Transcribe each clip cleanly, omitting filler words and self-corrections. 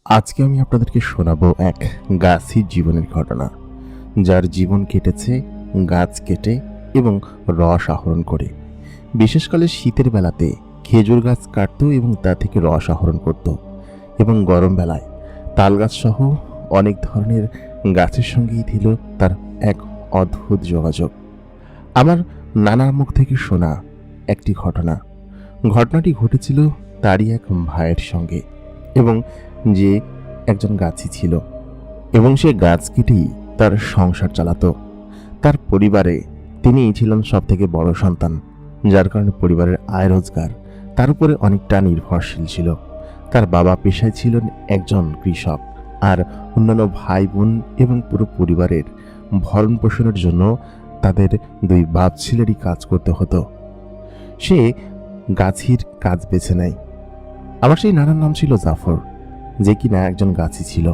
আজকে আমি আপনাদেরকে শোনাবো এক গাছের জীবনের ঘটনা, যার জীবন কেটেছে গাছ কেটে এবং রস আহরণ করে। বিশেষকালে শীতের বেলাতে খেজুর গাছ কাটতো এবং তা থেকে রস আহরণ করত, এবং গরম বেলায় তাল গাছ সহ অনেক ধরনের গাছের সঙ্গেই ছিল তার এক অদ্ভুত যোগাযোগ। আমার নানার মুখ থেকে শোনা একটি ঘটনাটি ঘটেছিল তারই এক ভাইয়ের সঙ্গে, এবং যে একজন গাছই ছিল, এবং সে গাছ কেটেই তার সংসার চালাতো। তার পরিবারে তিনিই ছিলেন সব থেকে বড় সন্তান, যার কারণে পরিবারের আয় রোজগার তার উপরে অনেকটা নির্ভরশীল ছিল। তার বাবা পেশায় ছিলেন একজন কৃষক, আর অন্যান্য ভাই বোন এবং পুরো পরিবারের ভরণ পোষণের জন্য তাদের দুই বাপ ছেলেরই কাজ করতে হতো। সে গাছির কাজ বেছে নেয়। আমার সেই নানার নাম ছিল জাফর, যে কিনা একজন গাছি ছিল,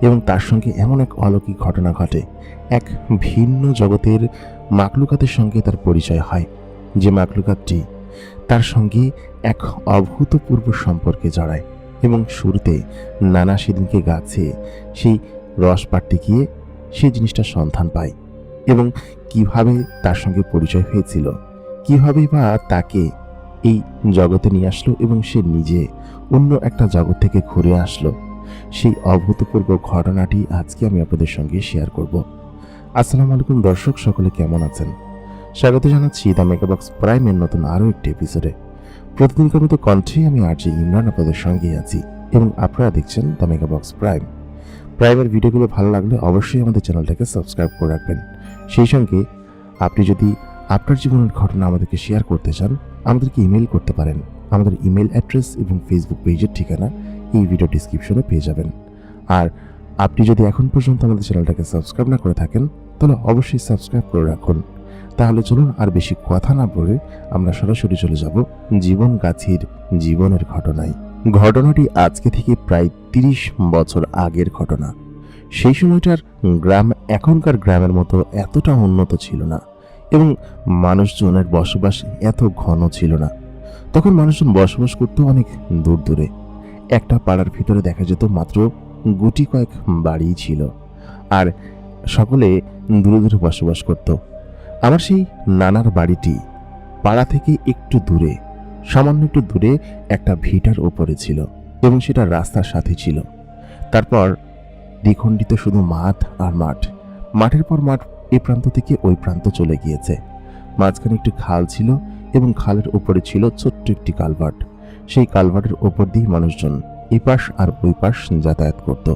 এবং তার সঙ্গে এমন এক অলৌকিক ঘটনা ঘটে। এক ভিন্ন জগতের মাকলুকাতের সঙ্গে তার পরিচয় হয়, যে মাকলুকাতটি তার সঙ্গে এক অভূতপূর্ব সম্পর্কে জড়ায়। এবং শুরুতে নানা সেদিনকে গাছে সেই রস পাড়তে গিয়ে সেই জিনিসটার সন্ধান পায়, এবং কিভাবে তার সঙ্গে পরিচয় হয়েছিল, কিভাবে বা তাকে এই জগতে নিয়ে আসলো, এবং সে নিজে অন্য একটা জগৎ থেকে ঘুরে আসলো, সেই অভূতপূর্ব ঘটনাটি আজকে আমি আপনাদের সঙ্গে শেয়ার করব। আসসালামু আলাইকুম দর্শক, সকলে কেমন আছেন? স্বাগত জানাচ্ছি দ্য মেগাবক্স প্রাইমের নতুন আরও একটি এপিসোডে। প্রতিদিনকার মতো কণ্ঠে আমি আরজে ইমরান আপনাদের সঙ্গে আছি, এবং আপনারা দেখছেন দ্য মেগাবক্স প্রাইমের ভিডিওগুলো ভালো লাগলে অবশ্যই আমাদের চ্যানেলটাকে সাবস্ক্রাইব করে রাখবেন। সেই সঙ্গে আপনি যদি আপনার জীবনের ঘটনা আমাদেরকে শেয়ার করতে চান, আমাদেরকে ইমেল করতে পারেন। আমাদের ইমেল অ্যাড্রেস এবং ফেসবুক পেজের ঠিকানা এই ভিডিও ডিসক্রিপশনে পেয়ে যাবেন। আর আপনি যদি এখন পর্যন্ত আমাদের চ্যানেলটাকে সাবস্ক্রাইব না করে থাকেন, তাহলে অবশ্যই সাবস্ক্রাইব করে রাখুন। তাহলে চলুন আর বেশি কথা না বলে আমরা সরাসরি চলে যাব জীবন গাছির জীবনের ঘটনায়। ঘটনাটি আজকে থেকে প্রায় 30 বছর আগের ঘটনা। সেই সময়টার গ্রাম এখনকার গ্রামের মতো এতটা উন্নত ছিল না, এবং মানুষজনের বসবাস এত ঘন ছিল না। তখন মানুষজন বসবাস করতো অনেক দূর দূরে। একটা পাড়ার ভিতরে দেখা যেত মাত্র গুটি কয়েক বাড়ি ছিল, আর সকলে দূরে দূরে বসবাস করত। আমার সেই নানার বাড়িটি পাড়া থেকে একটু দূরে, সামান্য একটু দূরে একটা ভিটার ওপরে ছিল, এবং সেটা রাস্তার সাথে ছিল। তারপর দ্বিখণ্ডিত শুধু মাঠ আর মাঠ, মাঠের পর মাঠ, এই প্রান্ত থেকে ওই প্রান্ত চলে গিয়েছে। মাঝখানে একটি খাল ছিল, এবং খালের উপরে ছিল ছোট্ট একটি কালভার্ট। সেই কালভার্টের ওপর দিয়ে মানুষজন এই পাশ আর ওই পাশ যাতায়াত করত।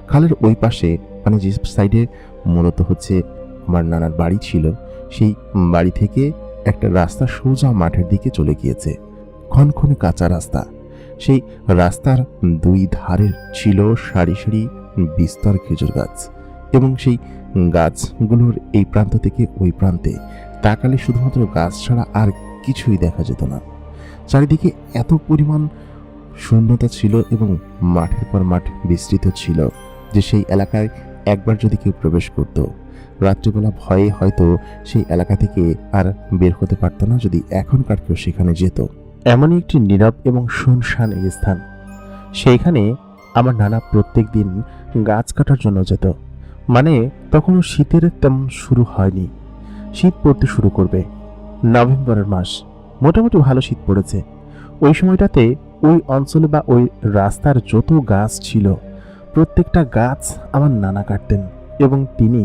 খালের ওই পাশে, মানে যে সাইডে মূলত হচ্ছে আমার নানার বাড়ি ছিল, সেই বাড়ি থেকে একটা রাস্তা সোজা মাঠের দিকে চলে গিয়েছে, ক্ষণক্ষণে কাঁচা রাস্তা। সেই রাস্তার দুই ধারে ছিল সারি সারি বিস্তর খেজুর গাছ, এবং সেই গাছগুলোর এই প্রান্ত থেকে ওই প্রান্তে তাকালে শুধুমাত্র গাছ ছাড়া আর কিছুই দেখা যেত না। চারিদিকে এত পরিমাণ শূন্যতা ছিল, এবং মাঠের পর মাঠ বিস্তৃত ছিল, যে সেই এলাকায় একবার যদি কেউ প্রবেশ করত, রাত্রিবেলা ভয়ে হয়তো সেই এলাকা থেকে আর বের হতে পারত না, যদি এখনকার কেউ সেখানে যেত। এমনই একটি নীরব এবং শুনশান এই স্থান। সেইখানে আমার নানা প্রত্যেক দিন গাছ কাটার জন্য যেত। মানে তখনও শীতের তেমন শুরু হয়নি, শীত পড়তে শুরু করবে, নভেম্বরের মাস, মোটামুটি ভালো শীত পড়েছে। ওই সময়টাতে ওই অঞ্চলে বা ওই রাস্তার যত গাছ ছিল, প্রত্যেকটা গাছ আমার নানা কাটতেন, এবং তিনি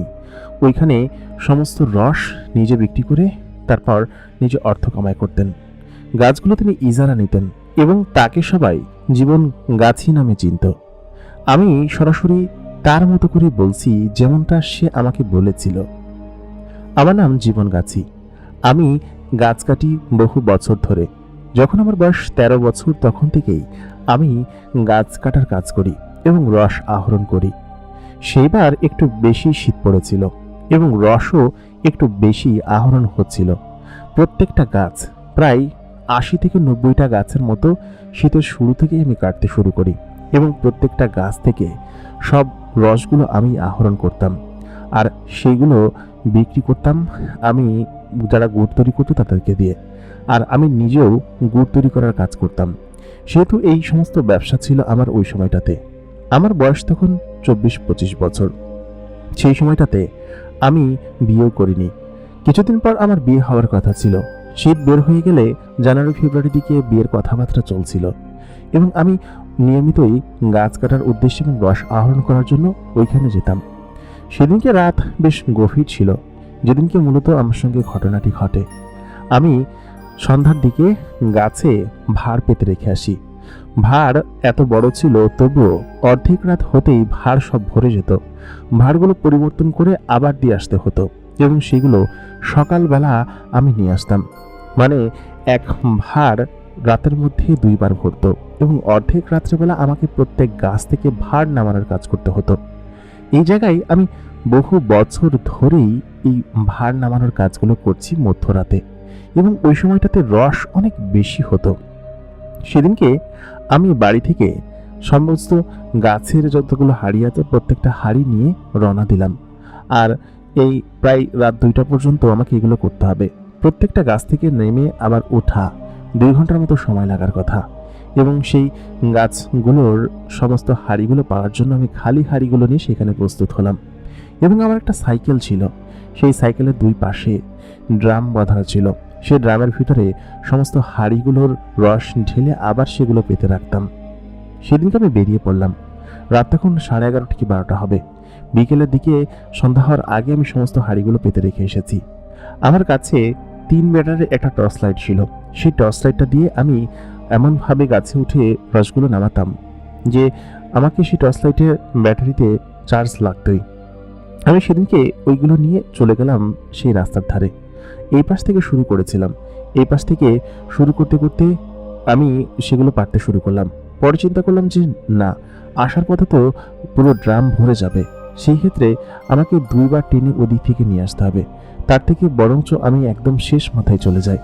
ওইখানে সমস্ত রস নিজে বিক্রি করে তারপর নিজে অর্থ কামাই করতেন। গাছগুলো তিনি ইজারা নিতেন, এবং তাকে সবাই জীবন গাছি নামে চিনত। আমি সরাসরি তার মতো করে বলছি যেমনটা সে আমাকে বলেছিল। আমার নাম জীবন গাছি। আমি গাছ কাটি বহু বছর ধরে। যখন আমার বয়স 13 বছর, তখন থেকেই আমি গাছ কাটার কাজ করি এবং রস আহরণ করি। সেইবার একটু বেশি শীত পড়েছিল, এবং রসও একটু বেশি আহরণ হচ্ছিল। প্রত্যেকটা গাছ, প্রায় 80 থেকে 90টা গাছের মতো শীতের শুরু থেকেই আমি কাটতে শুরু করি, এবং প্রত্যেকটা গাছ থেকে সব রসগুলো আমি আহরণ করতাম, আর সেইগুলো বিক্রি করতাম আমি যারা গুড় তৈরি করতো তাদেরকে দিয়ে, আর আমি নিজেও গুড় তৈরি করার কাজ করতাম। সেহেতু এই সমস্ত ব্যবসা ছিল আমার ওই সময়টাতে। আমার বয়স তখন 24-25 বছর। সেই সময়টাতে আমি বিয়েও করিনি। কিছুদিন পর আমার বিয়ে হওয়ার কথা ছিল। শীত বের হয়ে গেলে জানুয়ারি ফেব্রুয়ারি দিকে বিয়ের কথাবার্তা চলছিল এবং আমি নিয়মিতই গাছ কাটার উদ্দেশ্যে এবং রস আহরণ করার জন্য ওইখানে যেতাম। সেদিনকে রাত বেশ গভীর ছিল, যেদিনকে মূলত আমার সঙ্গে ঘটনাটি ঘটে। আমি সন্ধ্যার দিকে গাছে ভাড় পেতে রেখে আসি। ভাড় এত বড় ছিল, তবুও অর্ধেক রাত হতেই ভাড় সব ভরে যেত। ভাড়গুলো পরিবর্তন করে আবার দিয়ে আসতে হতো এবং সেগুলো সকালবেলা আমি নিয়ে আসতাম। মানে এক ভাড় রাতের মধ্যে 2বার ভরত এবং অর্ধেক রাত্রেবেলা আমাকে প্রত্যেক গাছ থেকে ভাড় নামানোর কাজ করতে হতো। এই জায়গায় আমি বহু বছর ধরেই এই ভাড় নামানোর কাজগুলো করছি মধ্যরাতে এবং ওই সময়টাতে রস অনেক বেশি হতো। সেদিনকে আমি বাড়ি থেকে সমস্ত গাছের যতগুলো হাঁড়ি আছে প্রত্যেকটা হাঁড়ি নিয়ে রওনা দিলাম। আর এই প্রায় রাত 2টা পর্যন্ত আমাকে এগুলো করতে হবে। প্রত্যেকটা গাছ থেকে নেমে আবার ওঠা 2 ঘন্টার মতো সময় লাগার কথা এবং সেই গাছগুলোর সমস্ত হাঁড়িগুলো পাওয়ার জন্য আমি খালি হাঁড়িগুলো নিয়ে সেখানে প্রস্তুত হলাম। এবং আমার একটা সাইকেল ছিল, সেই সাইকেলের 2 পাশে ড্রাম বাঁধা ছিল। সেই ড্রামের ভিতরে সমস্ত হাঁড়িগুলোর রস ঢেলে আবার সেগুলো পেতে রাখতাম। সেদিনকে আমি বেরিয়ে পড়লাম। রাত তখন 11:30 কি 12টা হবে। বিকেলের দিকে সন্ধ্যা হওয়ার আগে আমি সমস্ত হাঁড়িগুলো পেতে রেখে এসেছি। আমার কাছে 3 ব্যাটারির একটা টর্চ লাইট ছিল। সেই টর্চ লাইটটা দিয়ে আমি এমনভাবে গাছে উঠে রসগুলো নামাতাম যে আমাকে সেই টর্চ লাইটের ব্যাটারিতে চার্জ লাগতোই। আমি সেদিনকে ওইগুলো নিয়ে চলে গেলাম সেই রাস্তার ধারে। এই পাশ থেকে শুরু করেছিলাম। এই পাশ থেকে শুরু করতে করতে আমি সেগুলো পাড়তে শুরু করলাম। পরে চিন্তা করলাম যে না, আসার পথে তো পুরো ড্রাম ভরে যাবে, সেই ক্ষেত্রে আমাকে 2বার টেনে ওদিক থেকে নিয়ে আসতে হবে। তার থেকে বরঞ্চ আমি একদম শেষ মাথায় চলে যাই।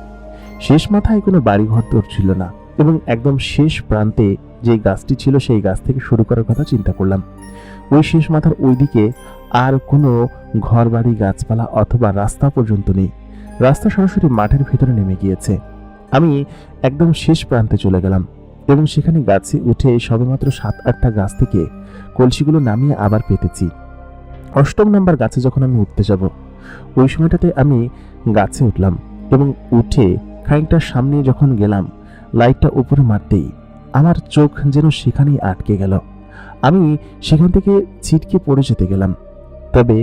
শেষ মাথায় কোনো বাড়িঘর তোর ছিল না এবং একদম শেষ প্রান্তে যে গাছটি ছিল সেই গাছ থেকে শুরু করার কথা চিন্তা করলাম। ওই শেষ মাথার ওইদিকে আর কোনো ঘর বাড়ি গাছপালা অথবা রাস্তা পর্যন্ত নেই। রাস্তা সরাসরি মাঠের ভিতরে নেমে গিয়েছে। আমি একদম শেষ প্রান্তে চলে গেলাম এবং সেখানে গাছে উঠে সবেমাত্র 7-8টা গাছ থেকে কলসিগুলো নামিয়ে আবার পেতেছি। 8ম নাম্বার গাছে যখন আমি উঠতে যাব, ওই সময়টাতে আমি গাছে উঠলাম এবং উঠে খানিকটা সামনে যখন গেলাম, লাইটটা উপরে মারতেই আমার চোখ যেন সেখানেই আটকে গেল। আমি সেখান থেকে ছিটকে পড়ে যেতে গেলাম। তবে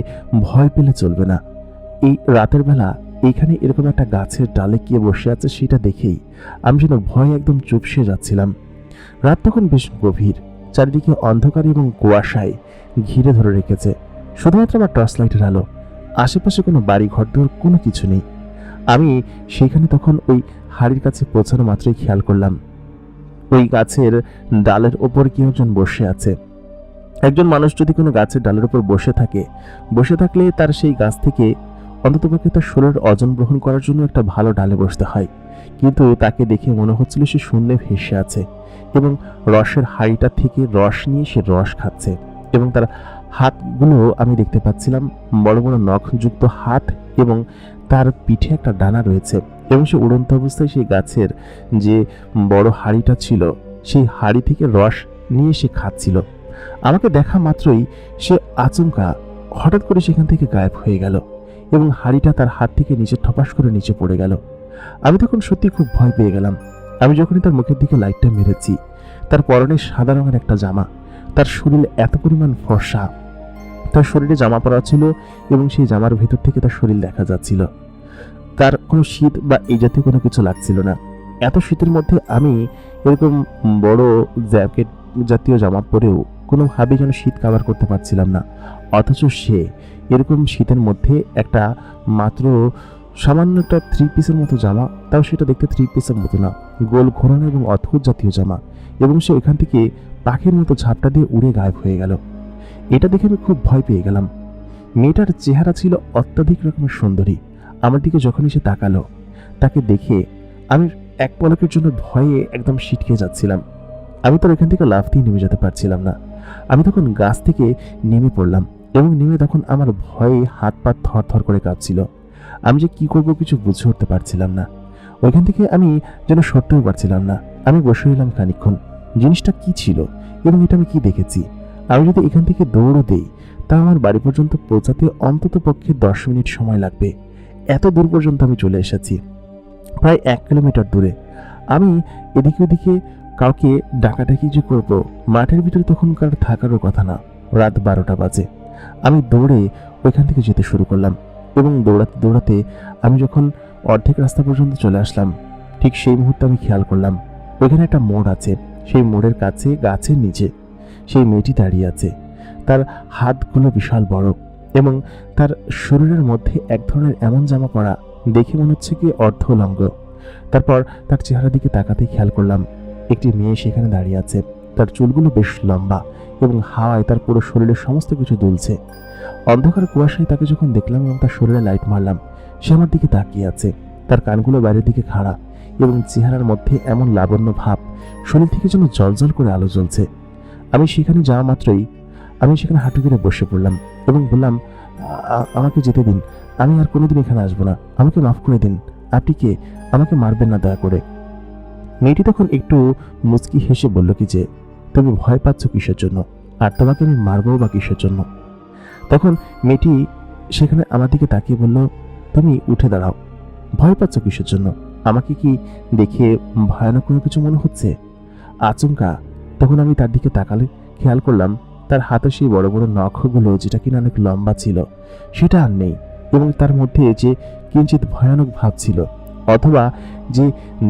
ভয় পেলে চলবে না। এই রাতের বেলা এইখানে এরকম একটা গাছের ডালে কে বসে আছে সেটা দেখেই আমি যেন ভয় একদম চুপসে যাচ্ছিলাম। রাত তখন বেশ গভীর, চারিদিকে অন্ধকার এবং কুয়াশায় ঘিরে ধরে রেখেছে। শুধুমাত্র আমার টর্চ লাইটের আলো, আশেপাশে কোনো বাড়ি ঘরদোর কোনো কিছু নেই। আমি সেখানে তখন ওই হাড়ির কাছে পৌঁছানো মাত্রই খেয়াল করলাম ওই গাছের ডালের ওপর কেউ একজন বসে আছে। একজন মানুষ যদি কোনো গাছের ডালের উপর বসে থাকলে তার সেই গাছ থেকে অন্ততপক্ষে তার শরীরের ওজন গ্রহণ করার জন্য একটা ভালো ডালে বসতে হয়। কিন্তু তাকে দেখে মনে হচ্ছিল সে শূন্যে ভেসে আছে এবং রসের হাঁড়িটা থেকে রস নিয়ে সে রস খাচ্ছে এবং তার হাতগুলো আমি দেখতে পাচ্ছিলাম বড় বড় নখযুক্ত হাত এবং তার পিঠে একটা ডানা রয়েছে এবং সে উড়ন্ত অবস্থায় সেই গাছের যে বড় হাঁড়িটা ছিল সেই হাঁড়ি থেকে রস নিয়ে সে খাচ্ছিল। আমাকে দেখা মাত্রই সে আচমকা হঠাৎ করে সেখান থেকে গায়েব হয়ে গেল এবং হাঁড়িটা তার হাত থেকে নিচে ঠপাস করে নিচে পড়ে গেল। আমি তখন সত্যি খুব ভয় পেয়ে গেলাম। আমি যখনই তার মুখের দিকে লাইটটা মেরেছি, তার পরনে সাদা রঙের একটা জামা, তার শরীর এত পরিমাণ ফর্সা, তার শরীরে জামা পরা ছিল এবং সেই জামার ভেতর থেকে তার শরীর দেখা যাচ্ছিল। তার কোনো শীত বা এই জাতীয় কোনো কিছু লাগছিল না। এত শীতের মধ্যে আমি এরকম বড় জ্যাকেট জাতীয় জামা পরেও কোনোভাবেই যেন শীত কাভার করতে পারছিলাম না। অথচ সে এরকম শীতের মধ্যে একটা মাত্র সামান্য একটা 3 পিসের মতো জামা, তাও সেটা দেখতে 3 পিসের মতো না, গোল ঘোরানো এবং অদ্ভুত জাতীয় জামা, এবং সে এখান থেকে পাখির মতো ঝাপটা দিয়ে উড়ে গায়েব হয়ে গেল। এটা দেখে আমি খুব ভয় পেয়ে গেলাম। মেয়েটার চেহারা ছিল অত্যাধিক রকমের সুন্দরী। আমার দিকে যখনই সে তাকালো, তাকে দেখে আমি এক পলকের জন্য ভয়ে একদম সিটকে যাচ্ছিলাম। আমি তো এখান থেকে লাফ দিয়ে নেমে যেতে পারছিলাম না। আমি তখন গাছ থেকে নেমে পড়লাম এবং নেমে তখন আমার ভয়ে হাত পা থরথর করে কাঁপছিল। আমি যে কি করব কিছু বুঝে উঠতে পারছিলাম না। ওইখান থেকে আমি যেন সরতেও পারছিলাম না। আমি বসে রইলাম খানিকক্ষণ। জিনিসটা কি ছিল এবং এটা আমি কি দেখেছি? আমি যদি এখান থেকে দৌড়ও দিই তা আমার বাড়ি পর্যন্ত পৌঁছাতে অন্তত পক্ষে 10 মিনিট সময় লাগবে। এত দূর পর্যন্ত আমি চলে এসেছি, প্রায় 1 কিলোমিটার দূরে। আমি এদিকে ওদিকে কাউকে ডাকাডাকি যে করব, মাঠের ভিতরে তখন কার থাকারও কথা না। রাত 12টা বাজে। আমি দৌড়ে ওইখান থেকে যেতে শুরু করলাম এবং দৌড়াতে দৌড়াতে আমি যখন অর্ধেক রাস্তা পর্যন্ত চলে আসলাম, ঠিক সেই মুহূর্তে আমি খেয়াল করলাম ওইখানে একটা মোড় আছে। সেই মোড়ের কাছে গাছের নিচে সেই মেয়েটি দাঁড়িয়ে আছে। তার হাতগুলো বিশাল বড় এবং তার শরীরের মধ্যে এক ধরনের এমন জামা পরা, দেখে মনে হচ্ছে কি অর্ধ উলঙ্গ। তারপর তার চেহারার দিকে তাকাতেই খেয়াল করলাম একটি মেয়ে সেখানে দাঁড়িয়ে আছে। তার চুলগুলো বেশ লম্বা এবং হাওয়ায় তার পুরো শরীরের সমস্ত কিছু দুলছে। অন্ধকার কুয়াশায় তাকে যখন দেখলাম এবং তার শরীরে লাইট মারলাম, সে আমার দিকে তাকিয়ে আছে। তার কানগুলো বাইরের দিকে খাড়া এবং চেহারার মধ্যে এমন লাবণ্য ভাব, শরীর থেকে যেন জলজল করে আলো জ্বলছে। আমি সেখানে যাওয়া মাত্রই আমি সেখানে হাঁটু গেড়ে বসে পড়লাম এবং বললাম, আমাকে যেতে দিন, আমি আর কোনোদিন এখানে আসবো না, আমাকে মাফ করে দিন। আপনি কে? আমাকে মারবেন না দয়া করে। মেয়েটি তখন একটু মুচকি হেসে বলল কি যে, তুমি ভয় পাচ্ছ কিসের জন্য, আর তোমাকে আমি মারবো বা কিসের জন্য? তখন মেয়েটি সেখানে আমার দিকে তাকিয়ে বলল, তুমি উঠে দাঁড়াও, ভয় পাচ্ছ কিসের জন্য? আমাকে কি দেখে ভয়ানক কোনো কিছু মনে হচ্ছে? আচমকা তখন আমি তার দিকে তাকালে খেয়াল করলাম তার হাতে সেই বড় বড় নখগুলো, যেটা কিনা অনেক লম্বা ছিল, সেটা আর নেই এবং তার মধ্যে যে কিঞ্চিত ভয়ানক ভাব ছিল, অথবা যে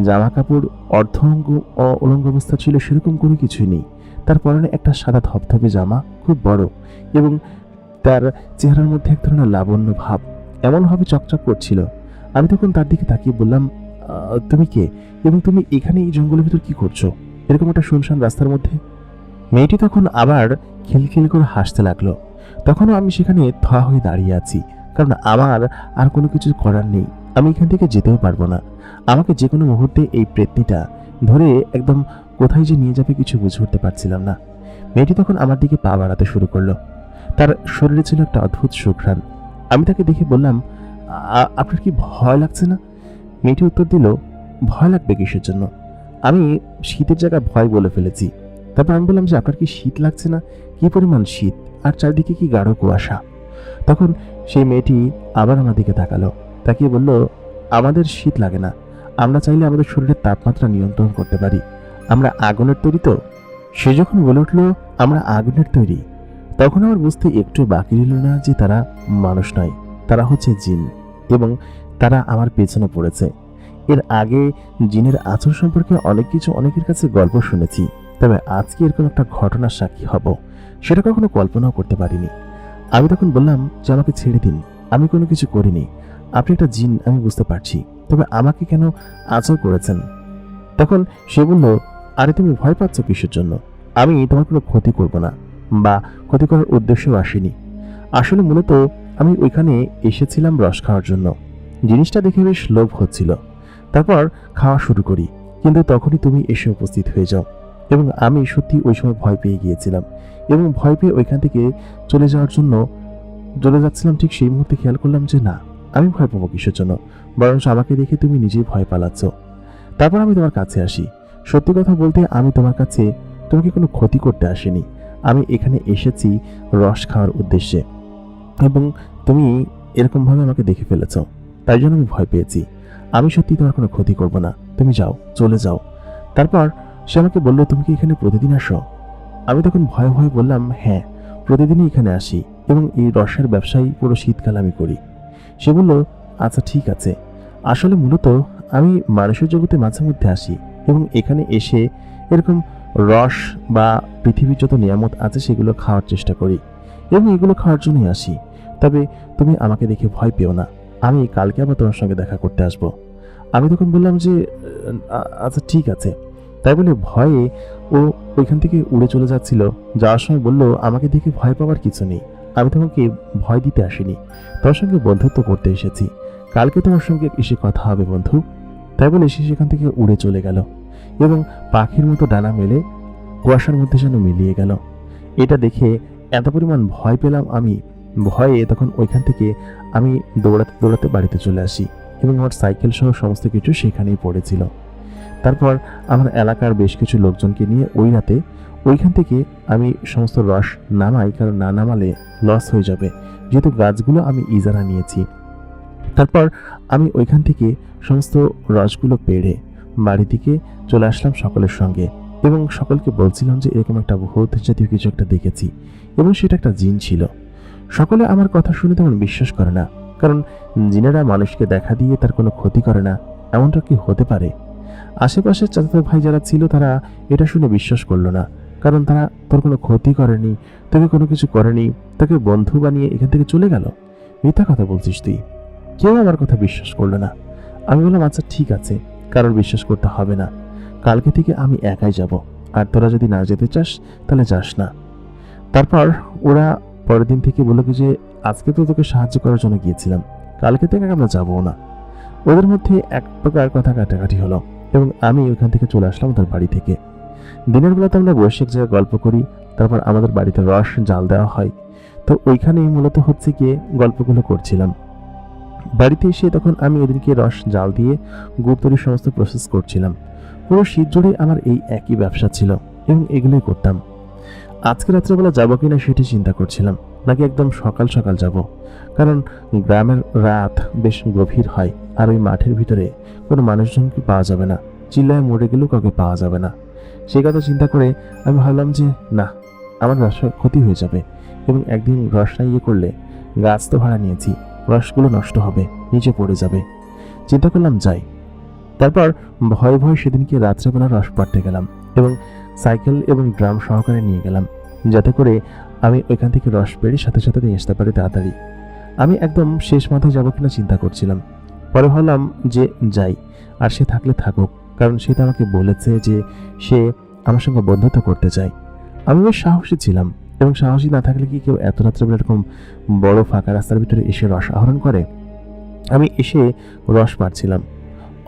জামা কাপড় অর্ধঙ্গ উলঙ্গ অবস্থা ছিল, সেরকম কোনো কিছুই নেই। তার পরনে একটা সাদা ধপধপে জামা, খুব বড়, এবং তার চেহারার মধ্যে এক ধরনের লাবণ্য ভাব এমনভাবে চকচক করছিল। আমি তখন তার দিকে তাকিয়ে বললাম, তুমি কে এবং তুমি এখানে এই জঙ্গলের ভিতর কি করছো, এরকম একটা শুনশান রাস্তার মধ্যে? মেয়েটি তখন আবার খিলখিল করে হাসতে লাগলো। তখনও আমি সেখানে থা হয়ে দাঁড়িয়ে আছি, কারণ আমার আর কোনো কিছু করার নেই। আমি এখান থেকে যেতেও পারবো না। আমাকে যে কোনো মুহূর্তে এই প্রেতনিটা ধরে একদম কোথায় যে নিয়ে যাবে কিছু বুঝে উঠতে পারছিলাম না। মেয়েটি তখন আমার দিকে পা বাড়াতে শুরু করলো। তার শরীরে ছিল একটা অদ্ভুত সুঘ্রাণ। আমি তাকে দেখে বললাম, আপনার কি ভয় লাগছে না? মেয়েটি উত্তর দিল, ভয় লাগবে কিসের জন্য? আমি শীতের জায়গায় ভয় বলে ফেলেছি। তারপর আমি বললাম যে, আপনার কি শীত লাগছে না? কি পরিমাণ শীত, আর চারিদিকে কি গাঢ় কুয়াশা। তখন সেই মেয়েটি আবার আমার দিকে তাকালো, তাকিয়ে বলল, আমাদের শীত লাগে না, আমরা চাইলে আমাদের শরীরের তাপমাত্রা নিয়ন্ত্রণ করতে পারি, আমরা আগুনের তৈরি তো। সে যখন বলে উঠল, আমরা আগুনের তৈরি, তখন আমার বুঝতে একটু বাকি রইল না যে তারা মানুষ নয়, তারা হচ্ছে জিন, এবং তারা আমার পেছনে পড়েছে। এর আগে জিনের আচরণ সম্পর্কে অনেক কিছু অনেকের কাছে গল্প শুনেছি, তবে আজকে এরকম একটা ঘটনার সাক্ষী হব সেটা কখনো কল্পনাও করতে পারিনি। আমি তখন বললাম যে, আমাকে ছেড়ে দিন, আমি কোনো কিছু করিনি, আপনি একটা জিন আমি বুঝতে পারছি, তবে আমাকে কেন আচর করেছেন? তখন সে বলল, আরে তুমি ভয় পাচ্ছ কিসের জন্য? আমি তোমার কোনো ক্ষতি করব না বা ক্ষতি করার উদ্দেশ্যেও আসিনি। আসলে মূলত আমি ওইখানে এসেছিলাম রস খাওয়ার জন্য। জিনিসটা দেখে বেশ লোভ হচ্ছিল, তারপর খাওয়া শুরু করি, কিন্তু তখনই তুমি এসে উপস্থিত হয়ে যাও এবং আমি সত্যি ওই সময় ভয় পেয়ে গিয়েছিলাম এবং ভয় পেয়ে ওইখান থেকে চলে যাওয়ার জন্য চলে যাচ্ছিলাম। ঠিক সেই মুহূর্তে খেয়াল করলাম যে না, আমি ভয় পাবো কিসের জন্য, বরং আমাকে দেখে তুমি নিজেই ভয় পালাচ্ছ। তারপর আমি তোমার কাছে আসি। সত্যি কথা বলতে আমি তোমার কাছে তোমাকে কোনো ক্ষতি করতে আসিনি, আমি এখানে এসেছি রস খাওয়ার উদ্দেশ্যে, এবং তুমি এরকমভাবে আমাকে দেখে ফেলেছ, তাই জন্য আমি ভয় পেয়েছি। আমি সত্যি তোমার কোনো ক্ষতি করব না, তুমি যাও, চলে যাও। তারপর সে আমাকে বলল, তুমি কি এখানে প্রতিদিন আসো? আমি তখন ভয়ে ভয়ে বললাম, হ্যাঁ, প্রতিদিনই এখানে আসি এবং এই রসের ব্যবসায়ী পুরো শীতকাল আমি করি। সে বলল, আচ্ছা ঠিক আছে, আসলে মূলত আমি মানুষের জগতে মাঝে মধ্যে আসি এবং এখানে এসে এরকম রস বা পৃথিবীর যত নিয়ামত আছে সেগুলো খাওয়ার চেষ্টা করি এবং এগুলো খাওয়ার জন্যই আসি। তবে তুমি আমাকে দেখে ভয় পেও না, আমি কালকে আবার তোমার সঙ্গে দেখা করতে আসবো। আমি তখন বললাম যে, আচ্ছা ঠিক আছে। তাই বলে ভয়ে ও ওইখান থেকে উড়ে চলে যাচ্ছিল। যাওয়ার সময় বলল, আমাকে দেখে ভয় পাওয়ার কিছু নেই, আমি তোমাকে ভয় দিতে আসিনি, তোমার সঙ্গে বন্ধুত্ব করতে এসেছি, কালকে তোমার সঙ্গে এসে কথা হবে বন্ধু। তাই বলে সে সেখান থেকে উড়ে চলে গেল এবং পাখির মতো ডানা মেলে কুয়াশার মধ্যে যেন মিলিয়ে গেল। এটা দেখে এত পরিমাণ ভয় পেলাম আমি, ভয়ে তখন ওইখান থেকে আমি দৌড়াতে দৌড়াতে বাড়িতে চলে আসি এবং আমার সাইকেল সহ সমস্ত কিছু সেখানেই পড়েছিল। তারপর আমার এলাকার বেশ কিছু লোকজনকে নিয়ে ওই রাতে ওইখান থেকে আমি সমস্ত রস নামাই, কারণ না নামালে লস হয়ে যাবে, যেহেতু গাছগুলো আমি ইজারা নিয়েছি। তারপর আমি ওইখান থেকে সমস্ত রসগুলো পেড়ে বাড়ি থেকে চলে আসলাম সকলের সঙ্গে, এবং সকলকে বলছিলাম যে এরকম একটা ভূত জাতীয় কিছু একটা দেখেছি, এবং সেটা একটা জিন ছিল। সকলে আমার কথা শুনে তেমন বিশ্বাস করে না, কারণ জিনেরা মানুষকে দেখা দিয়ে তার কোনো ক্ষতি করে না, এমনটা কি হতে পারে? আশেপাশের চাচাতো ভাই যারা ছিল তারা এটা শুনে বিশ্বাস করলো না, কারণ তারা তোর কোনো ক্ষতি করেনি, তোকে কোনো কিছু করেনি, তোকে বন্ধু বানিয়ে এখান থেকে চলে গেল, মিথ্যা কথা বলছিস তুই। কেউ আমার কথা বিশ্বাস করলো না। আমি বললাম আচ্ছা ঠিক আছে, কারোর বিশ্বাস করতে হবে না, কালকে থেকে আমি একাই যাব, আর তোরা যদি না যেতে চাস তাহলে যাস না। তারপর ওরা পরের দিন থেকে বললো কি যে আজকে তো তোকে সাহায্য করার জন্য গিয়েছিলাম, কালকে থেকে আমরা যাবো না। ওদের মধ্যে এক প্রকার কথা কাটাকাটি হলো, এবং আমি ওইখান থেকে চলে আসলাম ওদের বাড়ি থেকে। দিনের বেলাতে আমরা বসে এক জায়গায় গল্প করি, তারপর আমাদের বাড়িতে রস জাল দেওয়া হয়, তো ওইখানেই মূলত হচ্ছে গিয়ে গল্পগুলো করছিলাম। বাড়িতে এসে তখন আমি ওদেরকে রস জাল দিয়ে গুড় তৈরির সমস্ত প্রসেস করছিলাম। পুরো শীত জুড়ে আমার এই একই ব্যবসা ছিল, এবং এগুলোই করতাম। আজকে রাত্রেবেলা যাবো কিনা সেটি চিন্তা করছিলাম, নাকি একদম সকাল সকাল যাব, কারণ গ্রামের রাত বেশ গভীর হয়, আর ওই মাঠের ভিতরে কোনো মানুষজনকে পাওয়া যাবে না, চিল্লায় মরে গেলেও কাউকে পাওয়া যাবে না। সেই কথা চিন্তা করে আমি ভাবলাম যে না, আমার ব্যবসা ক্ষতি হয়ে যাবে, এবং একদিন রস না ইয়ে করলে, গাছ তো ভাড়া নিয়েছি, রসগুলো নষ্ট হবে, নিচে পড়ে যাবে। চিন্তা করলাম যাই। তারপর ভয়ে ভয়ে সেদিনকে রাত্রেবেলা রস পাড়তে গেলাম, এবং সাইকেল এবং ড্রাম সহকারে নিয়ে গেলাম, যাতে করে আমি ওইখান থেকে রস পেড়ে সাথে সাথে নিয়ে আসতে পারি তাড়াতাড়ি। আমি একদম শেষ মাথায় যাবো কিনা চিন্তা করছিলাম, পরে ভাবলাম যে যাই, আর সে থাকলে থাকুক, কারণ সে তো আমাকে বলেছে যে সে আমার সঙ্গে বন্ধুত্ব করতে চায়। আমি বেশ সাহসী ছিলাম, এবং সাহসী না থাকলে কি কেউ এত রাত্রেবেলা এরকম বড় ফাঁকা রাস্তার ভিতরে এসে রস আহরণ করে? আমি এসে রস পাড়ছিলাম,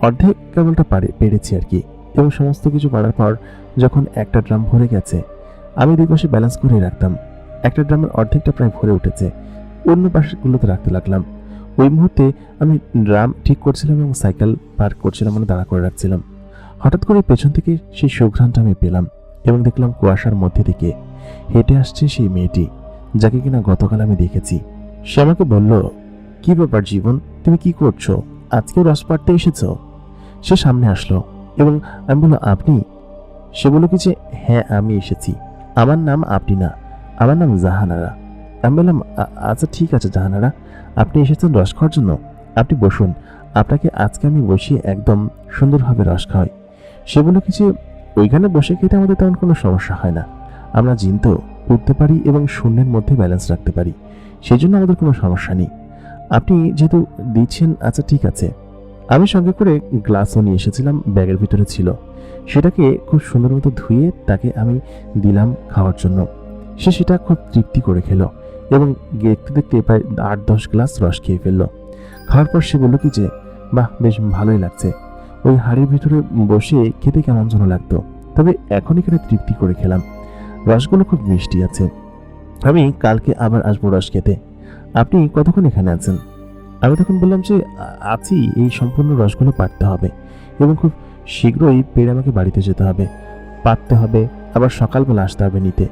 অর্ধেক কেবলটা পেরেছি আর কি, এবং সমস্ত কিছু পাড়ার পর যখন একটা ড্রাম ভরে গেছে, আমি দুই পাশে ব্যালেন্স করে রাখতাম। একটা ড্রামের অর্ধেকটা প্রায় ভরে উঠেছে, অন্য পাশেগুলোতে রাখতে লাগলাম। ওই মুহূর্তে আমি ড্রাম ঠিক করছিলাম এবং সাইকেল পার্ক করছিলাম, মানে দাঁড়া করে রাখছিলাম। হঠাৎ করে পেছন থেকে সেই সুঘ্রাণটা আমি পেলাম, এবং দেখলাম কুয়াশার মধ্যে থেকে হেঁটে আসছে সেই মেয়েটি, যাকে কিনা গতকাল আমি দেখেছি। সে আমাকে বলল, কি ব্যাপার জীবন, তুমি কি করছো, আজকেও রস পাড়তে এসেছো? সে সামনে আসলো, এবং আমি বললাম আপনি? সে বলল কি যে হ্যাঁ আমি এসেছি, আমার নাম আপনি না, আমার নাম জাহানারা। আমি বললাম আচ্ছা ঠিক আছে জাহানারা, আপনি এসেছেন রস খাওয়ার জন্য, আপনি বসুন, আপনাকে আজকে আমি বসিয়ে একদম সুন্দরভাবে রস খাওয়াই। সে বলল কি যে ওইখানে বসে খেতে আমাদের তেমন কোনো সমস্যা হয় না, আমরা জিন তো উঠতে পারি এবং শূন্যের মধ্যে ব্যালেন্স রাখতে পারি, সেই জন্য আমাদের কোনো সমস্যা নেই। আপনি যেহেতু দিচ্ছেন আচ্ছা ঠিক আছে। আমি সঙ্গে করে গ্লাসও নিয়ে এসেছিলাম, ব্যাগের ভিতরে ছিল, সেটাকে খুব সুন্দর মতো ধুয়ে তাকে আমি দিলাম খাওয়ার জন্য। সে সেটা খুব তৃপ্তি করে খেলো, এবং দেখতে দেখতে প্রায় 8-10 গ্লাস রস খেয়ে ফেললো। খাওয়ার পর সে বললো কি যে বাহ বেশ ভালোই লাগছে, ওই হাড়ির ভিতরে বসে খেতে কেমন যেন লাগতো, তবে এখন এখানে তৃপ্তি করে খেলাম, রসগুলো খুব মিষ্টি আছে, আমি কালকে আবার আসবো রস খেতে। আপনি কতক্ষণ এখানে আছেন? আমি তখন বললাম যে আছি, এই সম্পূর্ণ রসগুলো পাড়তে হবে, এবং খুব শীঘ্রই পেড়ে আমাকে বাড়িতে যেতে হবে, পাড়তে হবে, আবার সকালবেলা আসতে হবে নিতে।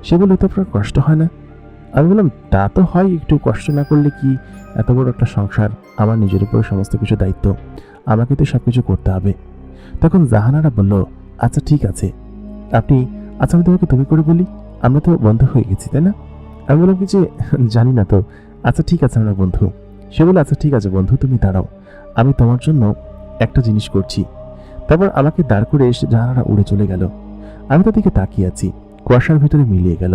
সে বলল তো আপনার কষ্ট হয় না? আমি বললাম তা তো হয়, একটু কষ্ট না করলে কি, এত বড় একটা সংসার, আমার নিজের উপর সমস্ত কিছু দায়িত্ব, আমাকে তো সব কিছু করতে হবে। তখন জাহানারা বলল আচ্ছা ঠিক আছে, আপনি আচ্ছা আমি তোমাকে তুমি করে বলি, আমরা তো বন্ধু হয়ে গেছি তাই না? আমি বললাম কি যে জানি না তো, আচ্ছা ঠিক আছে আমরা বন্ধু। সে বলে আচ্ছা ঠিক আছে বন্ধু, তুমি দাঁড়াও, আমি তোমার জন্য একটা জিনিস করছি। তারপর আমাকে দাঁড় করে এসে জাহানারা উড়ে চলে গেল। আমি তার দিকে তাকিয়ে আছি, কুয়াশার ভিতরে মিলিয়ে গেল।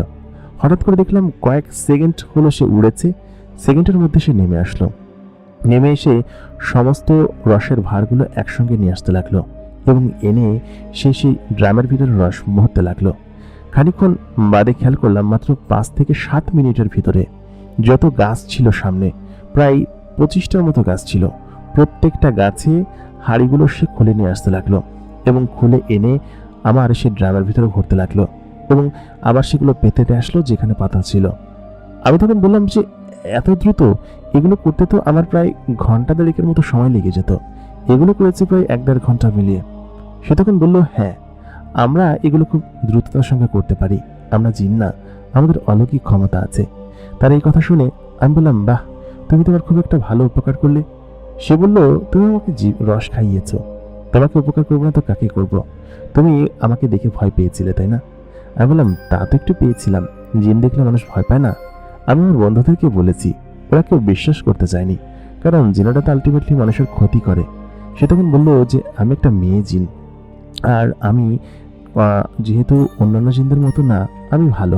হঠাৎ করে দেখলাম কয়েক সেকেন্ড হলো সে উড়েছে, সেকেন্ডের মধ্যে সে নেমে আসলো। নেমে এসে সমস্ত রসের ভারগুলো একসঙ্গে নিয়ে আসতে লাগলো, এবং এনে সে সেই ড্রামের ভিতরে রস মুহূর্তে লাগলো। খানিকক্ষণ বাদে খেয়াল করলাম মাত্র 5 থেকে 7 মিনিটের ভিতরে যত গাছ ছিল সামনে, প্রায় 25টার মতো গাছ ছিল, প্রত্যেকটা গাছে হাড়িগুলো সে খুলে নিয়ে আসতে লাগলো, এবং খুলে এনে আমার সে ড্রামের ভিতরে ভরতে লাগলো, এবং আবার সেগুলো পেতে আসলো যেখানে পাতা ছিল। আমি তখন বললাম যে এত দ্রুত, এগুলো করতে তো আমার প্রায় ঘন্টা দেড়েকের মতো সময় লেগে যেত, এগুলো করেছি প্রায় 1-1.5 ঘন্টা মিলিয়ে। সে তখন বলল হ্যাঁ, আমরা এগুলো খুব দ্রুততার সঙ্গে করতে পারি, আমরা জিন না, আমাদের অলৌকিক ক্ষমতা আছে। তার এই কথা শুনে আমি বললাম, বাহ, তুমি তোমার খুব একটা ভালো উপকার করলে। সে বলল, তুমি আমাকে রস খাইয়েছো, তোমাকে উপকার করবো না তো কাকে করব? তুমি আমাকে দেখে ভয় পেয়েছিলে তাই না? আমি বললাম, তা তো একটু পেয়েছিলাম, জিন দেখলে মানুষ ভয় পায় না। আমি আমার বন্ধুদেরকে বলেছি, ওরা কেউ বিশ্বাস করতে চায়নি, কারণ জিনেরা তো আলটিমেটলি মানুষের ক্ষতি করে। সে তখন বললো যে আমি একটা মেয়ে জিন, আর আমি যেহেতু অন্যান্য জিনদের মতো না, আমি ভালো,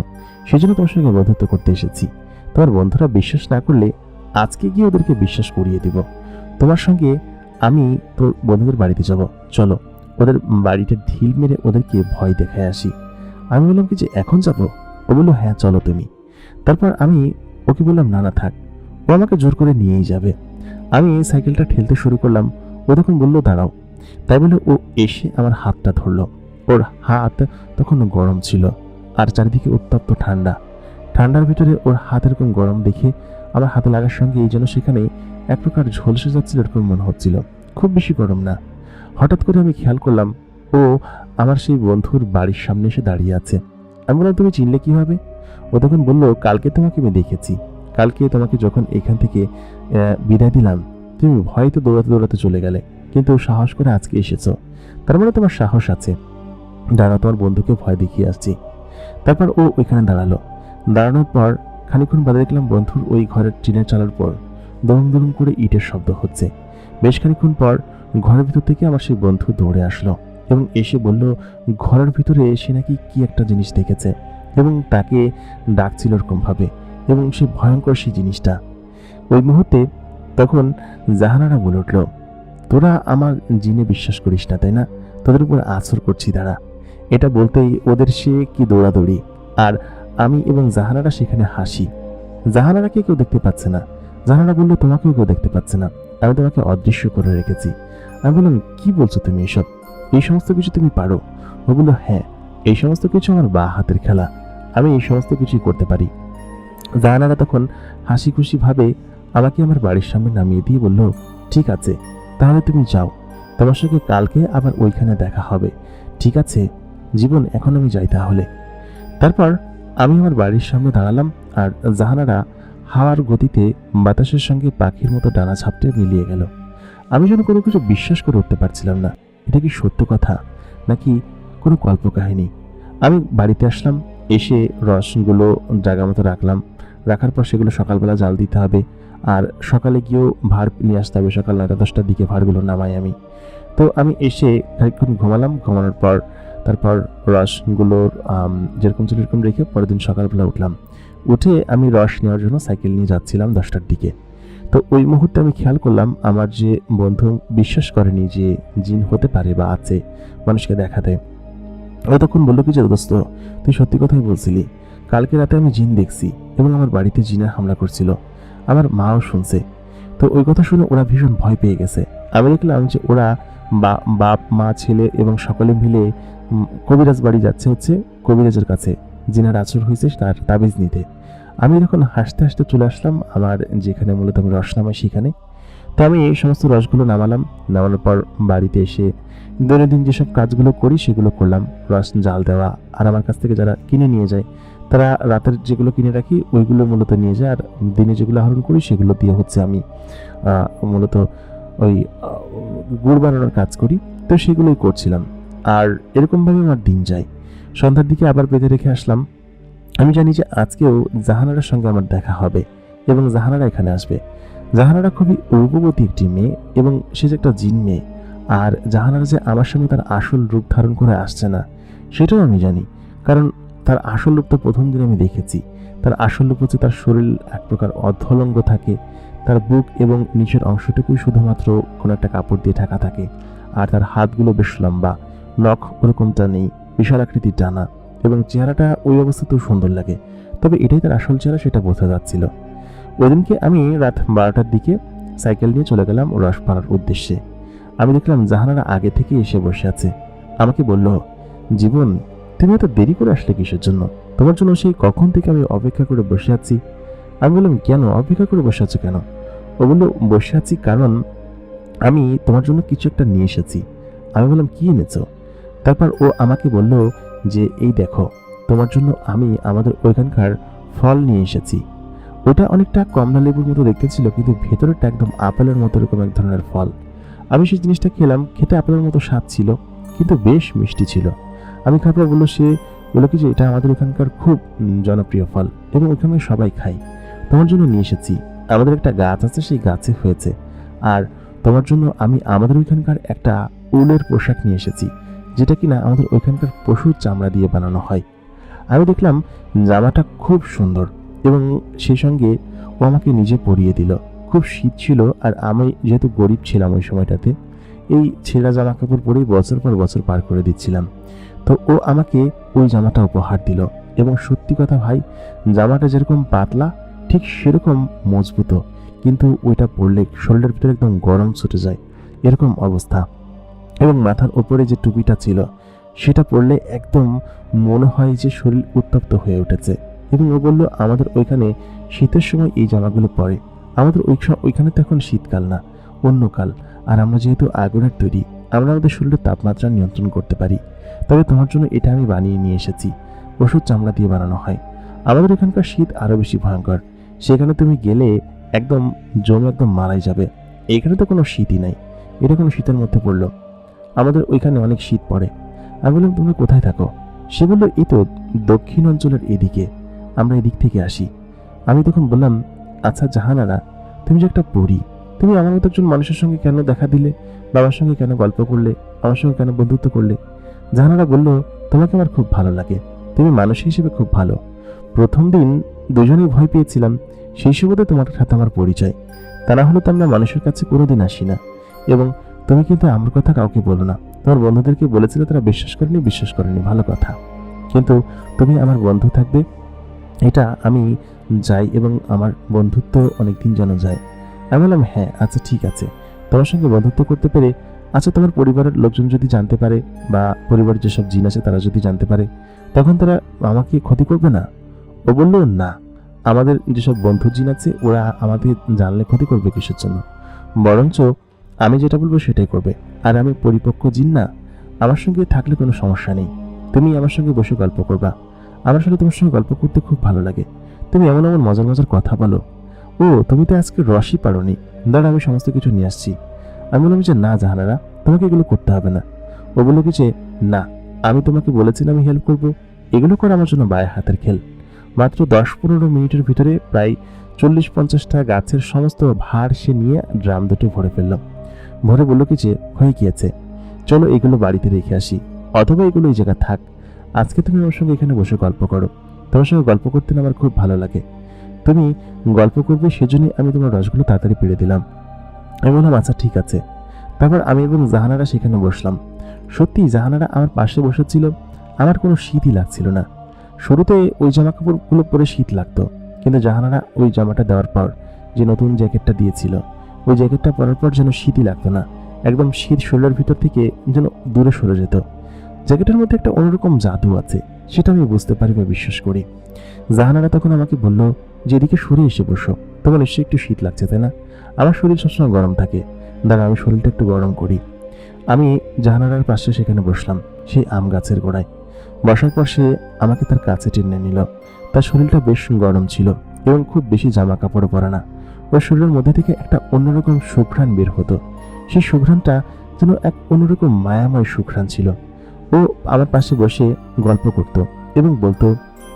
সেই জন্য তোমার সঙ্গে বন্ধুত্ব করতে এসেছি। তোমার বন্ধুরা বিশ্বাস না করলে আজকে গিয়ে ওদেরকে বিশ্বাস করিয়ে দিব। তোমার সঙ্গে আমি তোর বন্ধুদের বাড়িতে যাব, চলো ওদের বাড়িতে ঢিল মেরে ওদেরকে ভয় দেখায় আসি। আমি বললাম কি যে এখন যাব? ও বললো, হ্যাঁ চলো তুমি। তারপর আমি ওকে বললাম, না না থাক, ও আমাকে জোর করে নিয়েই যাবে। আমি সাইকেলটা ঠেলতে শুরু করলাম, ও তখন বললো দাঁড়াও। তাই বলে ও এসে আমার হাতটা ধরলো। ওর হাত তখন গরম ছিল আর চারিদিকে উত্তপ্ত ঠান্ডা। ঠান্ডার ভিতরে ওর হাত এরকম গরম দেখে আমার হাতে লাগার সঙ্গে এই জন্য সেখানে এক প্রকার ঝলসে যাচ্ছিল এরকম মনে হচ্ছিল, খুব বেশি গরম না। হঠাৎ করে আমি খেয়াল করলাম ও আমার সেই বন্ধুর বাড়ির সামনে এসে দাঁড়িয়ে আছে। আমি বললাম, তুমি চিনলে কিভাবে? ও তখন বললো, কালকে তোমাকে আমি দেখেছি, কালকে তোমাকে যখন এখান থেকে বিদায় দিলাম তুমি ভয়ে তো দৌড়াতে দৌড়াতে চলে গেলে, কিন্তু সাহস করে আজকে এসেছো, তার মানে তোমার সাহস আছে। দাঁড়াও, তোমার বন্ধুকে ভয় দেখিয়ে আসছি। তারপর ও ওইখানে দাঁড়ালো। দাঁড়ানোর পর খানিকক্ষণ বাদে দেখলাম বন্ধুর ওই ঘরের টিনের চালার পর দরুম দরুম করে ইটের শব্দ হচ্ছে। বেশ খানিকক্ষণ পর ঘরের ভিতর থেকে আমার সেই বন্ধু দৌড়ে আসলো এবং এসে বলল ঘরের ভিতরে সে নাকি কি একটা জিনিস দেখেছে এবং তাকে ডাকছিল এরকমভাবে, এবং সে ভয়ঙ্কর সেই জিনিসটা। ওই মুহূর্তে তখন জাহানারা বলে উঠল, তোরা আমার জিনে বিশ্বাস করিস না তাই না? তোদের উপর আছর করছি দাঁড়া। এটা বলতেই ওদের সে কি দৌড়াদৌড়ি, আর আমি এবং জাহানারা সেখানে হাসি। জাহানারাকে কেউ দেখতে পাচ্ছে না। জাহানারা বললো, তোমাকেও কেউ দেখতে পাচ্ছে না, আমি তোমাকে অদৃশ্য করে রেখেছি। আমি বললাম, কি বলছো তুমি এসব? এই সমস্ত কিছু তুমি পারো? ও বললো, হ্যাঁ, এই সমস্ত কিছু আমার বা হাতের খেলা, আমি এই সমস্ত কিছুই করতে পারি। জাহানারা তখন হাসি খুশি ভাবে আমাকে আমার বাড়ির সামনে নামিয়ে দিয়ে বলল, ঠিক আছে, তাহলে তুমি যাও, তোমার সঙ্গে কালকে আবার ওইখানে দেখা হবে, ঠিক আছে জীবন, এখন আমি যাই তাহলে। তারপর আমি আমার বাড়ির সামনে দাঁড়ালাম আর জাহানারা হাওয়ার গতিতে বাতাসের সঙ্গে পাখির মতো ডানা ঝাপটে মিলিয়ে গেল। আমি যেন কোনো কিছু বিশ্বাস করে উঠতে পারছিলাম না, এটা কি সত্য কথা নাকি কোনো কল্পকাহিনী। আমি বাড়িতে আসলাম, এসে রসগুলো জায়গা মতো রাখলাম, রাখার পর সেগুলো সকালবেলা জাল দিতে হবে, আর সকালে গিয়েও ভাঁড় নিয়ে আসতে হবে। সকাল 9-10টার দিকে ভাঁড়গুলো নামাই আমি। তো আমি এসে খানিকক্ষণ ঘুমালাম, ঘুমানোর পর তারপর রসগুলোর যেরকম ছিল এরকম রেখে পরের দিন সকালবেলা উঠলাম। উঠে আমি রস নেওয়ার জন্য সাইকেল নিয়ে যাচ্ছিলাম 10টার দিকে। তো ওই মুহূর্তে আমি খেয়াল করলাম আমার যে বন্ধু বিশ্বাস করেনি যে জিন হতে পারে বা আছে, মানুষকে দেখা দেয়, ও তখন বললো কি যে, দোস্ত তুই সত্যি কথাই বলছিলি, কালকে রাতে আমি জিন দেখছি এবং আমার বাড়িতে জিনের হামলা করছিল, আমার মাও শুনছে। তো ওই কথা শুনে ওরা ভীষণ ভয় পেয়ে গেছে। আমি দেখলাম যে ওরা বাপ মা ছেলে এবং সকলে মিলে কবিরাজ বাড়ি যাচ্ছে, হচ্ছে কবিরাজের কাছে, জিনার আচর হয়েছে তার তাবিজ নিতে। আমি যখন হাসতে হাসতে চলে আসলাম আমার যেখানে মূলত আমি রস নামাই সেখানে। তো আমি এই সমস্ত রসগুলো নামানোর পর বাড়িতে এসে দৈনন্দিন যেসব কাজগুলো করি সেগুলো করলাম। রস জাল দেওয়া, আর আমার কাছ থেকে যারা কিনে নিয়ে যায় তারা রাতের যেগুলো কিনে রাখি ওইগুলো মূলত নিয়ে যায়, আর দিনে যেগুলো আহরণ করি সেগুলো দিয়ে হচ্ছে আমি মূলত ওই গুড় বানানোর কাজ করি। তো সেগুলোই করছিলাম, আর এরকমভাবে আমার দিন যায়। সন্ধ্যার দিকে আবার বেঁধে রেখে আসলাম। আমি জানি যে আজকেও জাহানারার সঙ্গে আমার দেখা হবে এবং জাহানারা এখানে আসবে। জাহানারা খুবই রূপবতী একটি মেয়ে এবং সে যে একটা জিন মেয়ে, আর জাহানারা যে আমার সঙ্গে তার আসল রূপ ধারণ করে আসছে না সেটাও আমি জানি, কারণ তার আসল রূপ তো প্রথম দিন আমি দেখেছি। তার আসল রূপ হচ্ছে তার শরীর এক প্রকার অর্ধলঙ্গ থাকে, তার বুক এবং নিচের অংশটুকুই শুধুমাত্র কোনো একটা কাপড় দিয়ে ঢাকা থাকে, আর তার হাতগুলো বেশ লম্বা, নখ ওরকমটা নেই, বিশাল আকৃতির ডানা, এবং চেহারাটা ওই অবস্থাতেও সুন্দর লাগে। তবে এটাই তার আসল চেহারা সেটা বোঝা যাচ্ছিল। ওই দিনকে আমি রাত 12টার দিকে সাইকেল নিয়ে চলে গেলাম রস পাড়ার উদ্দেশ্যে। আমি দেখলাম জাহানারা আগে থেকে এসে বসে আছে। আমাকে বলল, জীবন তুমি এত দেরি করে আসলে কিসের জন্য? তোমার জন্য সেই কখন থেকে আমি অপেক্ষা করে বসে আছি। আমি বললাম, কেন অপেক্ষা করে বসে আছো কেন? ও বললো, বসে আছি কারণ আমি তোমার জন্য কিছু একটা নিয়ে এসেছি। আমি বললাম, কি এনেছো? তারপর ও আমাকে বলল যে এই দেখো, তোমার জন্য আমি আমাদের ওইখানকার ফল নিয়ে এসেছি। ওটা অনেকটা কমলা লেবুর মতো দেখতে ছিল, কিন্তু ভেতরেরটা একদম আপেলের মতো এরকম এক ধরনের ফল। আমি সেই জিনিসটা খেলাম, খেতে আপেলের মতো স্বাদ ছিল, কিন্তু বেশ মিষ্টি ছিল। আমি খাবার বললো কি যে এটা আমাদের এখানকার খুব জনপ্রিয় ফল এবং ওখানে সবাই খায়। তোমার জন্য নিয়ে এসেছি। আমাদের একটা গাছ আছে, সেই গাছে হয়েছে। আর তোমার জন্য আমি আমাদের ওইখানকার একটা উলের পোশাক নিয়ে এসেছি, যেটা কিনা আমাদের ওইখানকার পশুর চামড়া দিয়ে বানানো হয়। আমি দেখলাম জামাটা খুব সুন্দর এবং সেই সঙ্গে ও আমাকে নিজে পরিয়ে দিল। খুব শীত ছিল, আর আমি যেহেতু গরিব ছিলাম ওই সময়টাতে, এই ছেঁড়া জামা কাপড় পরেই বছর পর বছর পার করে দিচ্ছিলাম। তো ও আমাকে ওই জামাটা উপহার দিল এবং সত্যি কথা ভাই, জামাটা যেরকম পাতলা ঠিক সেরকম মজবুত, কিন্তু ওইটা পরলে শরীরের ভিতরে একদম গরম ছুটে যায় এরকম অবস্থা। এবং মাথার ওপরে যে টুপিটা ছিল সেটা পরলে একদম মনে হয় যে শরীর উত্তপ্ত হয়ে উঠেছে। এবং ও বলল আমাদের ওইখানে শীতের সময় এই জামাগুলো পরে। আমাদের ওইখানে তো এখন শীতকাল না, অন্য কাল। আর আমরা যেহেতু আগুনের তৈরি, আমরা আমাদের শরীরের তাপমাত্রা নিয়ন্ত্রণ করতে পারি। তবে তোমার জন্য এটা আমি বানিয়ে নিয়ে এসেছি, পশুর চামড়া দিয়ে বানানো হয়। আমাদের এখানকার শীত আরো বেশি ভয়ঙ্কর, সেখানে তুমি গেলে একদম জমে একদম মারাই যাবে। এখানে তো কোনো শীতই নাই, এটা কোনো শীতের মধ্যে পড়লো। আমাদের ওইখানে অনেক শীত পড়ে। আমি বললাম তোমরা কোথায় থাকো? সে বললো এই তো দক্ষিণ অঞ্চলের এদিকে, আমরা এদিক থেকে আসি। আমি তখন বললাম আচ্ছা জাহানারা, তুমি যে একটা পরী, তুমি আমার মতো একজন মানুষের সঙ্গে কেন দেখা দিলে? বাবার সঙ্গে কেন গল্প করলে? আমার সঙ্গে কেন বন্ধুত্ব করলে? জাহানারা বলল তোমাকে আমার খুব ভালো লাগে, তুমি মানুষ হিসেবে খুব ভালো। প্রথম দিন দুজনেই ভয় পেয়েছিলাম, সেই সুবাদে তোমার সাথে আমার পরিচয়। তা না হলে তো আমরা মানুষের কাছে কোনোদিন আসি না। এবং তুমি কিন্তু আমার কথা কাউকে বলো না। তোমার বন্ধুদেরকে বলেছিলে, তারা বিশ্বাস করেনি, ভালো কথা। কিন্তু তুমি আমার বন্ধু থাকবে, এটা আমি যাই এবং আমার বন্ধুত্ব অনেকদিন যেন যায়। আমি বললাম হ্যাঁ আচ্ছা ঠিক আছে, তোমার সঙ্গে বন্ধুত্ব করতে পেরে। আচ্ছা তোমার পরিবারের লোকজন যদি জানতে পারে, বা পরিবারের যেসব জিন আছে তারা যদি জানতে পারে, তখন তারা আমাকে ক্ষতি করবে না? ও বলল না, আমাদের যেসব বন্ধু জিন আছে ওরা আমাদের জানলে ক্ষতি করবে কিসের জন্য? বরঞ্চ আমি যেটা বলবো সেটাই করবে। আর আমি পরিপক্ক জিন না, আমার সঙ্গে থাকলে কোনো সমস্যা নেই। তুমি আমার সঙ্গে বসে গল্প করবা, আমার সাথে তোমার সঙ্গে গল্প করতে খুব ভালো লাগে। তুমি এমন এমন মজার মজার কথা বলো। ও তুমি তো আজকে রসই পারোনি, দাঁড়া আমি সমস্ত কিছু নিয়ে আসছি। আমি বললাম যে না জাহানারা, তোমাকে এগুলো করতে হবে না। ও বললো কি যে না, আমি তোমাকে বলেছিলাম আমি হেল্প করবো, এগুলো করা আমার জন্য বায়ে হাতের খেল। মাত্র 10-15 মিনিটের ভিতরে প্রায় 40-50টা গাছের সমস্ত ভার সে নিয়ে ড্রাম দুটো ভরে ফেলল। ভরে বললো কি যে হয়ে গিয়েছে, চলো এগুলো বাড়িতে রেখে আসি, অথবা এগুলো এই জায়গা থাক। আজকে তুমি আমার সঙ্গে এখানে বসে গল্প করো, তোমার সঙ্গে গল্প করতে না আমার খুব ভালো লাগে। তুমি গল্প করবে সেজন্যই আমি তোমার রসগুলো তাড়াতাড়ি পেড়ে দিলাম। আমি বললাম আচ্ছা ঠিক আছে। তারপর আমি এবং জাহানারা সেখানে বসলাম। সত্যি জাহানারা আমার পাশে বসেছিল, আমার কোনো শীতই লাগছিল না। শুরুতে ওই জামা কাপড়গুলো পরে শীত লাগতো, কিন্তু জাহানারা ওই জামাটা দেওয়ার পর যে নতুন জ্যাকেটটা দিয়েছিল, ওই জ্যাকেটটা পরার পর যেন শীতই লাগতো না, একদম শীত শরীরের ভিতর থেকে যেন দূরে সরে যেত। জ্যাকেটের মধ্যে একটা অন্যরকম জাদু আছে, সেটা আমি বুঝতে পারি বা বিশ্বাস করি। জাহানারা তখন আমাকে বলল যে এদিকে সরে এসে বসো, তোমার নিশ্চয়ই একটু শীত লাগছে তাই না? আমার শরীর সবসময় গরম থাকে, দাঁড়া আমি শরীরটা একটু গরম করি। আমি জাহানারার পাশে সেখানে বসলাম, সেই আম গাছের গোড়ায়। বসার পর সে আমাকে তার কাছে টেনে নিল। তার শরীরটা বেশ গরম ছিল এবং খুব বেশি জামা কাপড় পরা না। ওর শরীরের মধ্যে থেকে একটা অন্যরকম সুঘ্রাণ বের হতো। সেই সুঘ্রাণটা যেন এক অন্যরকম মায়াময় সুঘ্রাণ ছিল। ও আমার পাশে বসে গল্প করত এবং বলতো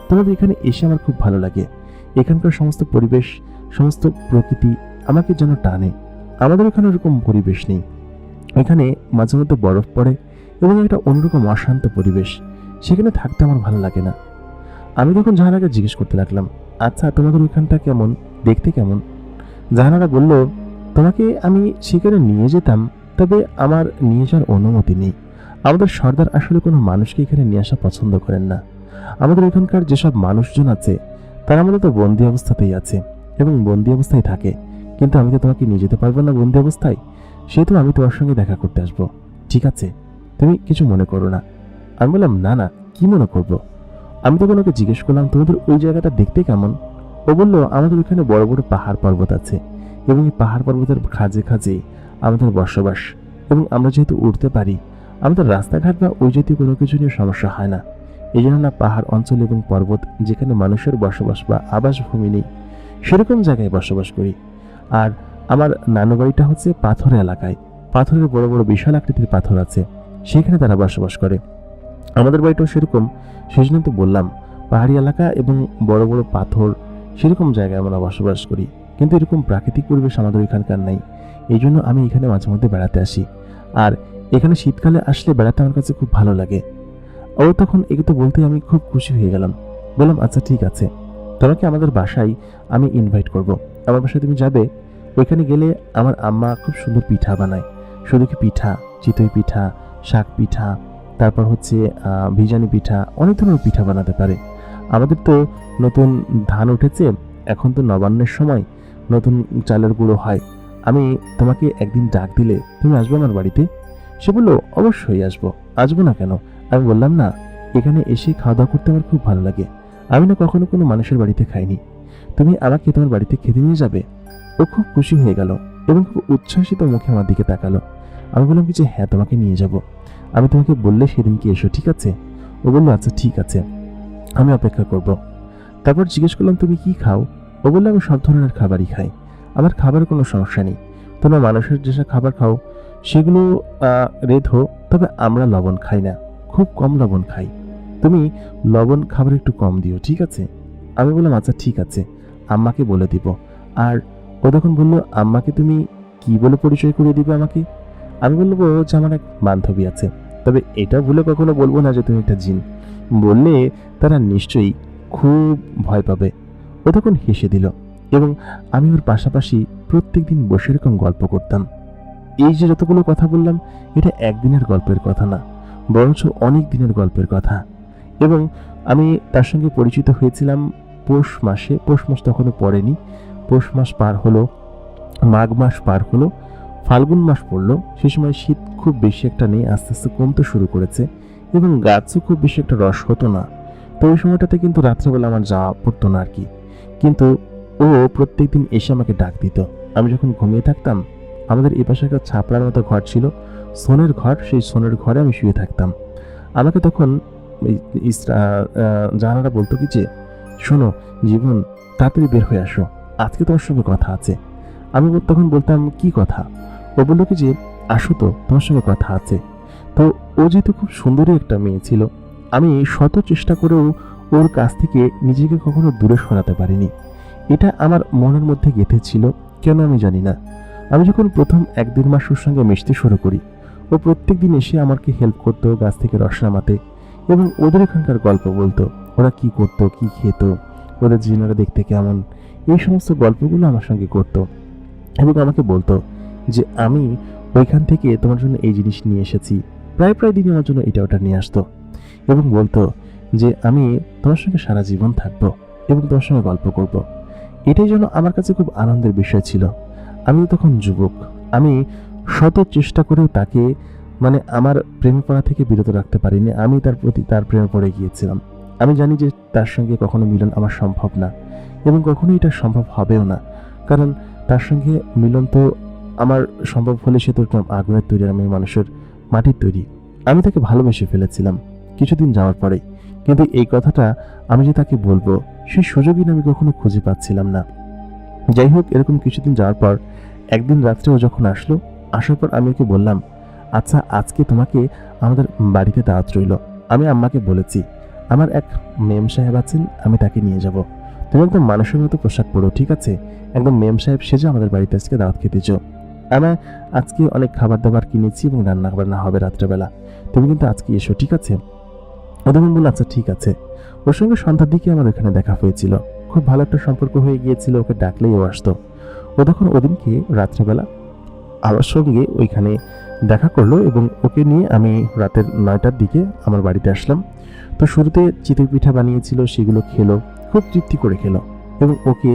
তোমাদের এখানে এসে আমার খুব ভালো লাগে, এখানকার সমস্ত পরিবেশ, সমস্ত প্রকৃতি আমাকে যেন টানে। আমাদের এখানে ওরকম পরিবেশ নেই, এখানে মাঝে মধ্যে বরফ পড়ে এবং একটা অন্যরকম অশান্ত পরিবেশ, সেখানে থাকতে আমার ভালো লাগে না। আমি তখন জাহানাকে জিজ্ঞেস করতে লাগলাম আচ্ছা তোমাদের ওইখানটা কেমন, দেখতে কেমন? জাহানারা বলল তোমাকে আমি সেখানে নিয়ে যেতাম, তবে আমার নিয়ে যাওয়ার অনুমতি নেই। আমাদের সর্দার আসলে কোনো মানুষকে এখানে নিয়ে আসা পছন্দ করেন না। আমাদের এখানকার যেসব মানুষজন আছে তারা মূলত বন্দি অবস্থাতেই আছে এবং বন্দি অবস্থায় থাকে, কিন্তু আমি তো তোমাকে নিয়ে যেতে পারবো না বন্দি অবস্থায়, সেহেতু আমি তোমার সঙ্গে দেখা করতে আসবো, ঠিক আছে? তুমি কিছু মনে করো না। আমি বললাম না না, কি মনে করবো? আমি তখন ওকে জিজ্ঞেস করলাম তোমাদের ওই জায়গাটা দেখতে কেমন? ও বলল আমাদের ওখানে বড় বড় পাহাড় পর্বত আছে এবং এই পাহাড় পর্বতের খাঁজে খাঁজে আমাদের বসবাস, এবং আমরা যেহেতু উঠতে পারি আমাদের রাস্তাঘাট বা ওই জাতীয় কোনো কিছু নিয়ে সমস্যা হয় না। এই জন্য না পাহাড় অঞ্চল এবং পর্বত যেখানে মানুষের বসবাস বা আবাসভূমি নেই সেরকম জায়গায় বসবাস করি। আর আমার নানু বাড়িটা হচ্ছে পাথরের এলাকায়, পাথরের বড় বড় বিশাল আকৃতির পাথর আছে, সেখানে তারা বসবাস করে। আমাদের বাড়িটাও সেরকম, সেই জন্য তো বললাম পাহাড়ি এলাকা এবং বড় বড় পাথর সেরকম জায়গায় আমরা বসবাস করি। কিন্তু এরকম প্রাকৃতিক পরিবেশ আমাদের এখানকার নাই। এই জন্য আমি এখানে মাঝে মধ্যে বেড়াতে আসি। আর এখানে শীতকালে আসলে বেড়াতে আমার কাছে খুব ভালো লাগে। ও তখন এগুলো বলতে আমি খুব খুশি হয়ে গেলাম। বললাম আচ্ছা ঠিক আছে, তোমাকে আমাদের বাসায় আমি ইনভাইট করব, আমার বাসায় তুমি যাবে। ওইখানে গেলে আমার আম্মা খুব সুন্দর পিঠা বানায়। শুধু কি পিঠা, চিতই পিঠা, শাক পিঠা, তারপর হচ্ছে ভিজানি পিঠা, অনেক ধরনের পিঠা বানাতে পারে। আমাদের তো নতুন ধান উঠেছে, এখন তো নবান্নের সময় নতুন চালের গুঁড়ো হয়। আমি তোমাকে একদিন ডাক দিলে তুমি আসবে আমার বাড়িতে? সে বললো অবশ্যই আসবো, আসবো না কেন। আমি বললাম না, এখানে এসে খাওয়া দাওয়া করতে আমার খুব ভালো লাগে। আমি না কখনো কোনো মানুষের বাড়িতে খাইনি, তুমি আমাকে তোমার বাড়িতে খেতে নিয়ে যাবে? ও খুব খুশি হয়ে গেল এবং খুব উচ্ছ্বাসিত মুখে আমার দিকে তাকালো। আমি বললাম কি যে হ্যাঁ, তোমাকে নিয়ে যাব, আমি তোমাকে বললে সেদিনকে এসো, ঠিক আছে? ও বললো আচ্ছা ঠিক আছে, আমি অপেক্ষা করব। তারপর জিজ্ঞেস করলাম তুমি কি খাও? ও বললো আমি সব ধরনের খাবারই খাই, আমার খাবারের কোনো সমস্যা নেই। তোমরা মানুষের যেসব খাবার খাও সেগুলো রেধো, তবে আমরা লবণ খাই না, খুব কম লবণ খাই। তুমি লবণ খাবার একটু কম দিও, ঠিক আছে? আমি বললাম আচ্ছা ঠিক আছে, আম্মাকে বলে দিব। আর ও তখন বললো আম্মাকে তুমি কি বলে পরিচয় করিয়ে দিবে আমাকে? আমি বলবো যে আমার এক বান্ধবী আছে, তবে এটা ভুলে কখনো বলবো না যে তুমি একটা জিন। বললে তারা নিশ্চয়ই খুব ভয় পাবে। ও তখন হেসে দিল এবং আমি ওর পাশাপাশি প্রত্যেকদিন বসে এরকম গল্প করতাম। এই যে যতগুলো কথা বললাম, এটা একদিনের গল্পের কথা না, বরঞ্চ অনেক দিনের গল্পের কথা। এবং আমি তার সঙ্গে পরিচিত হয়েছিলাম পৌষ মাসে। পৌষ মাস তখনও পড়েনি, পৌষ মাস পার হলো, মাঘ মাস পার হলো, ফাল্গুন মাস পড়লো। সে সময় শীত খুব বেশি একটা নেই, আস্তে আস্তে কমতে শুরু করেছে এবং গাছও খুব বেশি একটা রস হতো না। তো ওই সময়টাতে কিন্তু রাত্রেবেলা আমার যাওয়া পড়তো না আর কি। কিন্তু ও প্রত্যেকদিন এসে আমাকে ডাক দিত। আমি যখন ঘুমিয়ে থাকতাম, আমাদের এ পাশে একটা ছাপড়ার মতো ঘর ছিল, সোনের ঘর, সেই সোনের ঘরে আমি শুয়ে থাকতাম। আমাকে তখন জানারা বলতো কি যে শোনো জীবন, তাড়াতাড়ি বের হয়ে আসো, আজকে তোমার সঙ্গে কথা আছে। আমি তখন বলতাম কি কথা? ও বললো কি যে আসো তো, তোমার সঙ্গে কথা আছে। তো ও যেহেতু খুব সুন্দরী একটা মেয়ে ছিল, আমি শত চেষ্টা করেও ওর কাছ থেকে নিজেকে কখনো দূরে সরাতে পারিনি। এটা আমার মনের মধ্যে গেঁথে ছিল, কেন আমি জানি না। আমি যখন প্রথম 1-1.5 মাস ওর সঙ্গে মিশতে শুরু করি, ও প্রত্যেক দিন এসে আমাকে হেল্প করতো গাছ থেকে রস নামাতে এবং ওদের এখানকার গল্প বলতো, ওরা কি করতো, কি খেত, ওদের জিনারা দেখতে কেমন, এই সমস্ত গল্পগুলো আমার সঙ্গে করতো এবং আমাকে বলতো যে আমি ওইখান থেকে তোমার জন্য এই জিনিস নিয়ে এসেছি। প্রায় প্রায় দিন আমার জন্য এটা ওটা নিয়ে আসতো এবং বলতো যে আমি তোমার সঙ্গে সারা জীবন থাকবো এবং তোমার সঙ্গে গল্প করব। এটাই যেন আমার কাছে খুব আনন্দের বিষয় ছিল। আমি তখন যুবক, আমি শত চেষ্টা করেও তাকে আমার প্রেমে পড়া থেকে বিরত রাখতে পারিনি। আমি তার প্রতি তার প্রেমে পড়ে গিয়েছিলাম। আমি জানি যে তার সঙ্গে কখনো মিলন আমার সম্ভব না এবং কখনো এটা সম্ভব হবেও না, কারণ তার সঙ্গে মিলন তো আমার সম্ভব হলে সে তো আগুনের তৈরি, আমি মানুষের মাটির তৈরি। আমি তাকে ভালোবেসে ফেলেছিলাম কিছুদিন যাওয়ার পরে, কিন্তু এই কথাটা আমি যে তাকে বলবো সেই সুযোগই আমি কখনো খুঁজে পাচ্ছিলাম না। যাই হোক, এরকম কিছুদিন যাওয়ার পর একদিন রাত্রে ও যখন আসলো, আসার পর আমি ওকে বললাম আচ্ছা আজকে তোমাকে আমাদের বাড়িতে দাওয়াত রইল। আমি আম্মাকে বলেছি আমার এক মেম সাহেব আছেন, আমি তাকে নিয়ে যাব। তুমি একদম মানুষের মতো পোশাক পরো, ঠিক আছে? একদম মেম সাহেব সেজে আমাদের বাড়িতে আজকে দাওয়াত খেতে যাও। আমি আজকে অনেক খাবার দাবার কিনেছি এবং রান্না বান্না হবে রাত্রেবেলা, তুমি কিন্তু আজকে এসো, ঠিক আছে? ও তখন বললো আচ্ছা ঠিক আছে। ওর সঙ্গে সন্ধ্যার দিকে আমার ওখানে দেখা হয়েছিল, খুব ভালো একটা সম্পর্ক হয়ে গিয়েছিল। ওকে ডাকলেই ও আসতো। ও তখন ওদিনকে রাত্রেবেলা আমার সঙ্গে ওইখানে দেখা করলো এবং ওকে নিয়ে আমি রাতের 9টার দিকে আমার বাড়িতে আসলাম। তো শুরুতে চিতই পিঠা বানিয়েছিল, সেগুলো খেলো, খুব তৃপ্তি করে খেলো এবং ওকে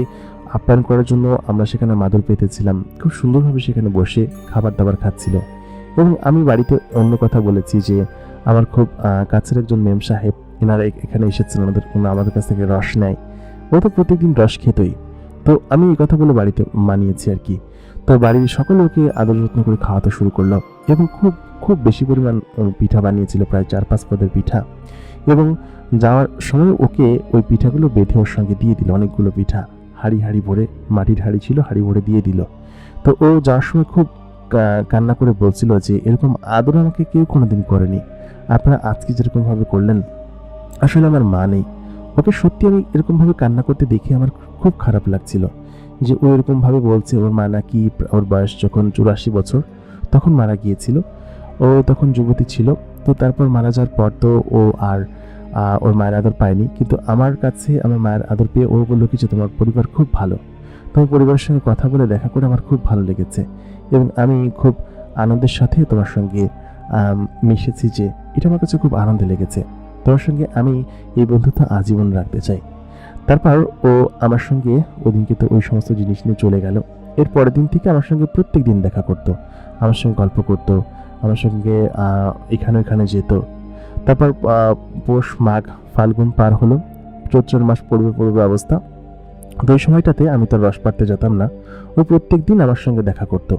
আপ্যায়ন করার জন্য আমরা সেখানে মাদুর পেতেছিলাম। খুব সুন্দরভাবে সেখানে বসে খাবার দাবার খাচ্ছিল এবং আমি বাড়িতে অন্য কথা বলেছি যে আমার খুব কাছের একজন মেম সাহেব, এনারা এখানে এসেছেন, আমাদের কাছ থেকে রস নেয়। ও তো প্রত্যেকদিন রস খেতই। তো আমি এই কথাগুলো বাড়িতে মানিয়েছি আর কি। তো বাড়ির সকলে ওকে আদর যত্ন করে খাওয়াতে শুরু করলো এবং খুব খুব বেশি পরিমাণ পিঠা বানিয়েছিল, প্রায় 4-5 পদের পিঠা। এবং যাওয়ার সময় ওকে ওই পিঠাগুলো বেঁধে ওর সঙ্গে দিয়ে দিল, অনেকগুলো পিঠা হাঁড়ি হাঁড়ি ভরে, মাটির হাঁড়ি ছিল, হাঁড়ি ভরে দিয়ে দিল। তো ও যাওয়ার সময় খুব কান্না করে বলছিল যে এরকম আদর আমাকে কেউ কোনোদিন করেনি, আপনারা আজকে যেরকমভাবে করলেন, আসলে আমার মা নেই। ওকে সত্যি আমি এরকমভাবে কান্না করতে দেখে আমার খুব খারাপ লাগছিল যে ও এরকমভাবে বলছে ওর মা নাকি, ওর বয়স যখন 84 বছর তখন মারা গিয়েছিল, ও তখন যুবতী ছিল। তো তারপর মারা যাওয়ার পর তো ও আর ওর মায়ের আদর পায়নি, কিন্তু আমার কাছে আমার মায়ের আদর পেয়ে ও বললো কি যে তোমার পরিবার খুব ভালো, তোমার পরিবারের সঙ্গে কথা বলে দেখা করে আমার খুব ভালো লেগেছে এবং আমি খুব আনন্দের সাথে তোমার সঙ্গে মিশেছি, যে এটা আমার কাছে খুব আনন্দে লেগেছে, তোমার সঙ্গে আমি এই বন্ধুত্ব আজীবন রাখতে চাই। তারপর ও আমার সঙ্গে ওদিনকে তো ওই সমস্ত জিনিস নিয়ে চলে গেল। এর পরের দিন থেকে আমার সঙ্গে প্রত্যেক দিন দেখা করতো, আমার সঙ্গে গল্প করতো, আমার সঙ্গে এখানে ওখানে যেত। তারপর পৌষ মাঘ ফাল্গুন পার হলো, চৈত্র মাস পড়বে অবস্থা। তো ওই সময়টাতে আমি তো রস পাড়তে যেতাম না, ও প্রত্যেক দিন আমার সঙ্গে দেখা করতো,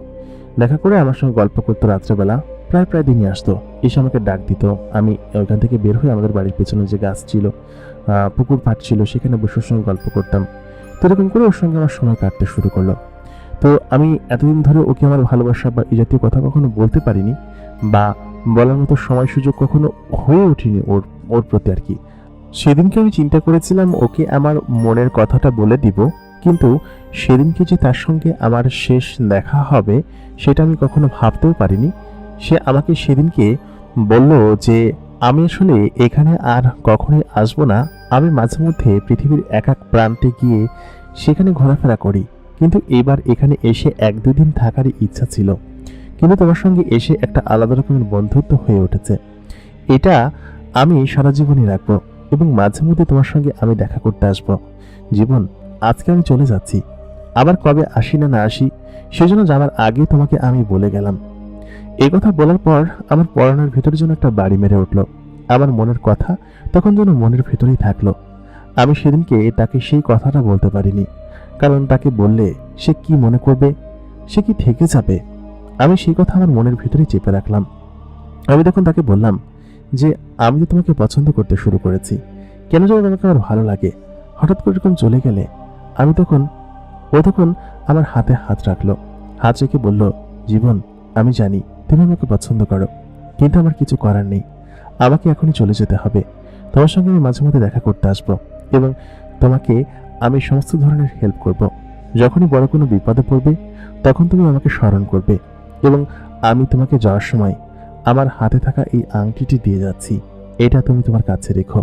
দেখা করে আমার সঙ্গে গল্প করতো। রাত্রেবেলা প্রায় দিনই আসতো, এসে আমাকে ডাক দিত। আমি ওইখান থেকে বের হয়ে আমাদের বাড়ির পেছনে যে গাছ ছিল, পুকুর পাট ছিল, সেখানে বসে ওর সঙ্গে গল্প করতাম। তো এরকম করে ওর সঙ্গে আমার সময় কাটতে শুরু করলো। তো আমি এতদিন ধরে ওকে আমার ভালোবাসা বা এই জাতীয় কথা কখনো বলতে পারিনি, বা বলার মতো সময় সুযোগ কখনো হয়ে ওঠেনি ওর প্রতি আর কি। সেদিনকে আমি চিন্তা করেছিলাম ওকে আমার মনের কথাটা বলে দিব, কিন্তু সেদিনকে যে তার সঙ্গে আমার শেষ দেখা হবে সেটা আমি কখনো ভাবতেও পারিনি। সে আমাকে সেদিনকে বলল যে আমি আসলে এখানে আর কখনোই আসবো না, আমি মাঝে মধ্যে পৃথিবীর এক এক প্রান্তে গিয়ে সেখানে ঘোরাফেরা করি, কিন্তু এবার এখানে এসে 1-2 দিন থাকারই ইচ্ছা ছিল, কিন্তু তোমার সঙ্গে এসে একটা আলাদা রকমের বন্ধুত্ব হয়ে উঠেছে, এটা আমি সারা জীবনই রাখবো এবং মাঝে মধ্যে তোমার সঙ্গে আমি দেখা করতে আসবো। জীবন, আজকে আমি চলে যাচ্ছি, আবার কবে আসি না আসি সেজন্য যাওয়ার আগে তোমাকে আমি বলে গেলাম। এই কথা বলার পর আমার পরনের ভেতরে যেন একটা বাড়ি মেরে উঠল। আমার মনের কথা তখন যেন মনের ভেতরেই থাকলো। আমি সেদিনকে তাকে সেই কথাটা বলতে পারিনি, কারণ তাকে বললে সে কি মনে করবে, সে কি থেকে যাবে। আমি সেই কথা আমার মনের ভেতরেই চেপে রাখলাম। আমি তখন তাকে বললাম যে আমি তো তোমাকে পছন্দ করতে শুরু করেছি, কেন যেন তোমাকে আমার ভালো লাগে, হঠাৎ করে এরকম চলে গেলে। ও তখন আমার হাতে হাত রাখলো, হাত রেখে বলল, জীবন, আমি জানি তুমি আমাকে পছন্দ করো, কিন্তু আমার কিছু করার নেই, আমাকে এখনই চলে যেতে হবে। তোমার সঙ্গে আমি মাঝে মধ্যে দেখা করতে আসবো এবং তোমাকে আমি সমস্ত ধরনের হেল্প করব। যখনই বড় কোনো বিপদে পড়বে তখন তুমি আমাকে স্মরণ করবে এবং আমি তোমাকে যাওয়ার সময় আমার হাতে থাকা এই আংটিটি দিয়ে যাচ্ছি, এটা তুমি তোমার কাছে রেখো।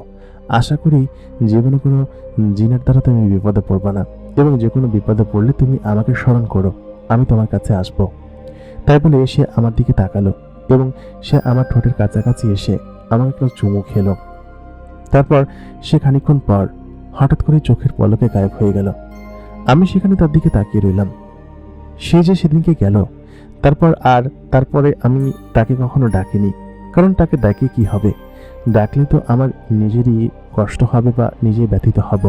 আশা করি জীবনে কোনো জিনের দ্বারা তুমি বিপদে পড়বে না এবং যে কোনো বিপদে পড়লে তুমি আমাকে স্মরণ করো, আমি তোমার কাছে আসব। তাই বলে সে আমার দিকে তাকালো এবং সে আমার ঠোঁটের কাছাকাছি এসে আমাকে একটা চুমু খেলো। তারপর সে খানিকক্ষণ পর হঠাৎ করে চোখের পলকে গায়েব হয়ে গেল। আমি সেখানে তার দিকে তাকিয়ে রইলাম। সে যে সেদিনকে গেল, তারপরে আমি তাকে কখনো ডাকিনি, কারণ তাকে ডাকে কি হবে, ডাকলে তো আমার নিজেরই কষ্ট হবে বা নিজে ব্যথিত হব।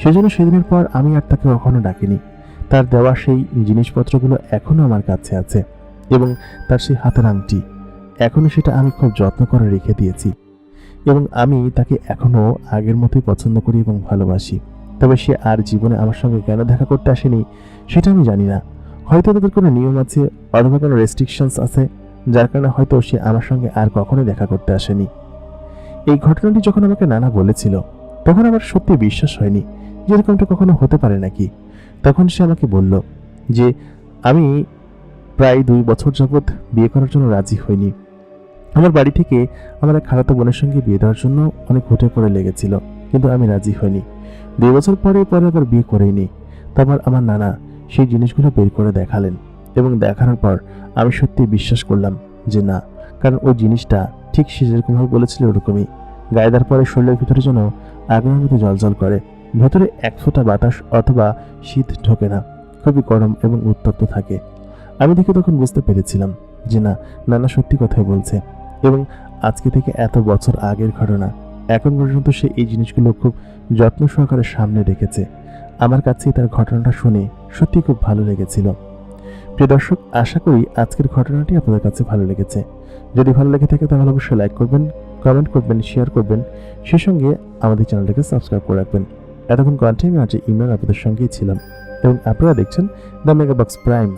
সেজন্য সেদিনের পর আমি আর তাকে কখনো ডাকিনি। তার দেওয়া সেই জিনিসপত্রগুলো এখনো আমার কাছে আছে এবং তার সেই হাতের আংটি এখনো, সেটা আমি খুব যত্ন করে রেখে দিয়েছি এবং আমি তাকে এখনো আগের মতোই পছন্দ করি এবং ভালোবাসি। তবে সে আর জীবনে আমার সঙ্গে কেন দেখা করতে আসেনি সেটা আমি জানি না। হয়তো তাদের কোনো নিয়ম আছে অথবা কোনো রেস্ট্রিকশনস আছে, যার কারণে হয়তো সে আমার সঙ্গে আর কখনোই দেখা করতে আসেনি। এই ঘটনাটি যখন আমাকে নানা বলেছিল তখন আমার সত্যি বিশ্বাস হয়নি যে এরকমটা কখনো হতে পারে নাকি। তখন সে আমাকে বলল যে আমি প্রায় 2 বছর যাবৎ বিয়ে করার জন্য রাজি হইনি। আমার বাড়ি থেকে আমার এক খালাতো বোনের সঙ্গে বিয়ে দেওয়ার জন্য অনেক হুটে পড়ে লেগেছিল, কিন্তু আমি রাজি হইনি। 2 বছর পরে আবার বিয়ে করেইনি। তারপর আমার নানা সেই জিনিসগুলো বের করে দেখালেন এবং দেখানোর পর আমি সত্যি বিশ্বাস করলাম যে না, কারণ ওই জিনিসটা ঠিক সে যেরকমভাবে বলেছিল ওরকমই। গায়ে দেওয়ার পরে শরীরের ভিতরে যেন আগুনের মতো জ্বলজ্বল করে, ভেতরে 1 ফোঁটা বাতাস অথবা শীত ঢোকে না, খুবই গরম এবং উত্তপ্ত থাকে। আমি দেখে তখন বুঝতে পেরেছিলাম যে না, নানা সত্যি কথাই বলছে এবং আজকে থেকে এত বছর আগের ঘটনা, এখন পর্যন্ত সে এই জিনিসগুলো খুব যত্ন সহকারে সামনে রেখেছে। আমার কাছে তার ঘটনাটা শুনে সত্যি খুব ভালো লেগেছিল। প্রিয় দর্শক, আশা করি আজকের ঘটনাটি আপনাদের কাছে ভালো লেগেছে। যদি ভালো লেগে থাকে তাহলে অবশ্যই লাইক করবেন, কমেন্ট করবেন, শেয়ার করবেন, সেই সঙ্গে আমাদের চ্যানেলটাকে সাবস্ক্রাইব করে রাখবেন। এতক্ষণ কন্টেন্ট আমি আজ ইমরান আপনাদের সঙ্গেই ছিলাম এবং আপনারা দেখছেন দ্য মেগা বক্স প্রাইম।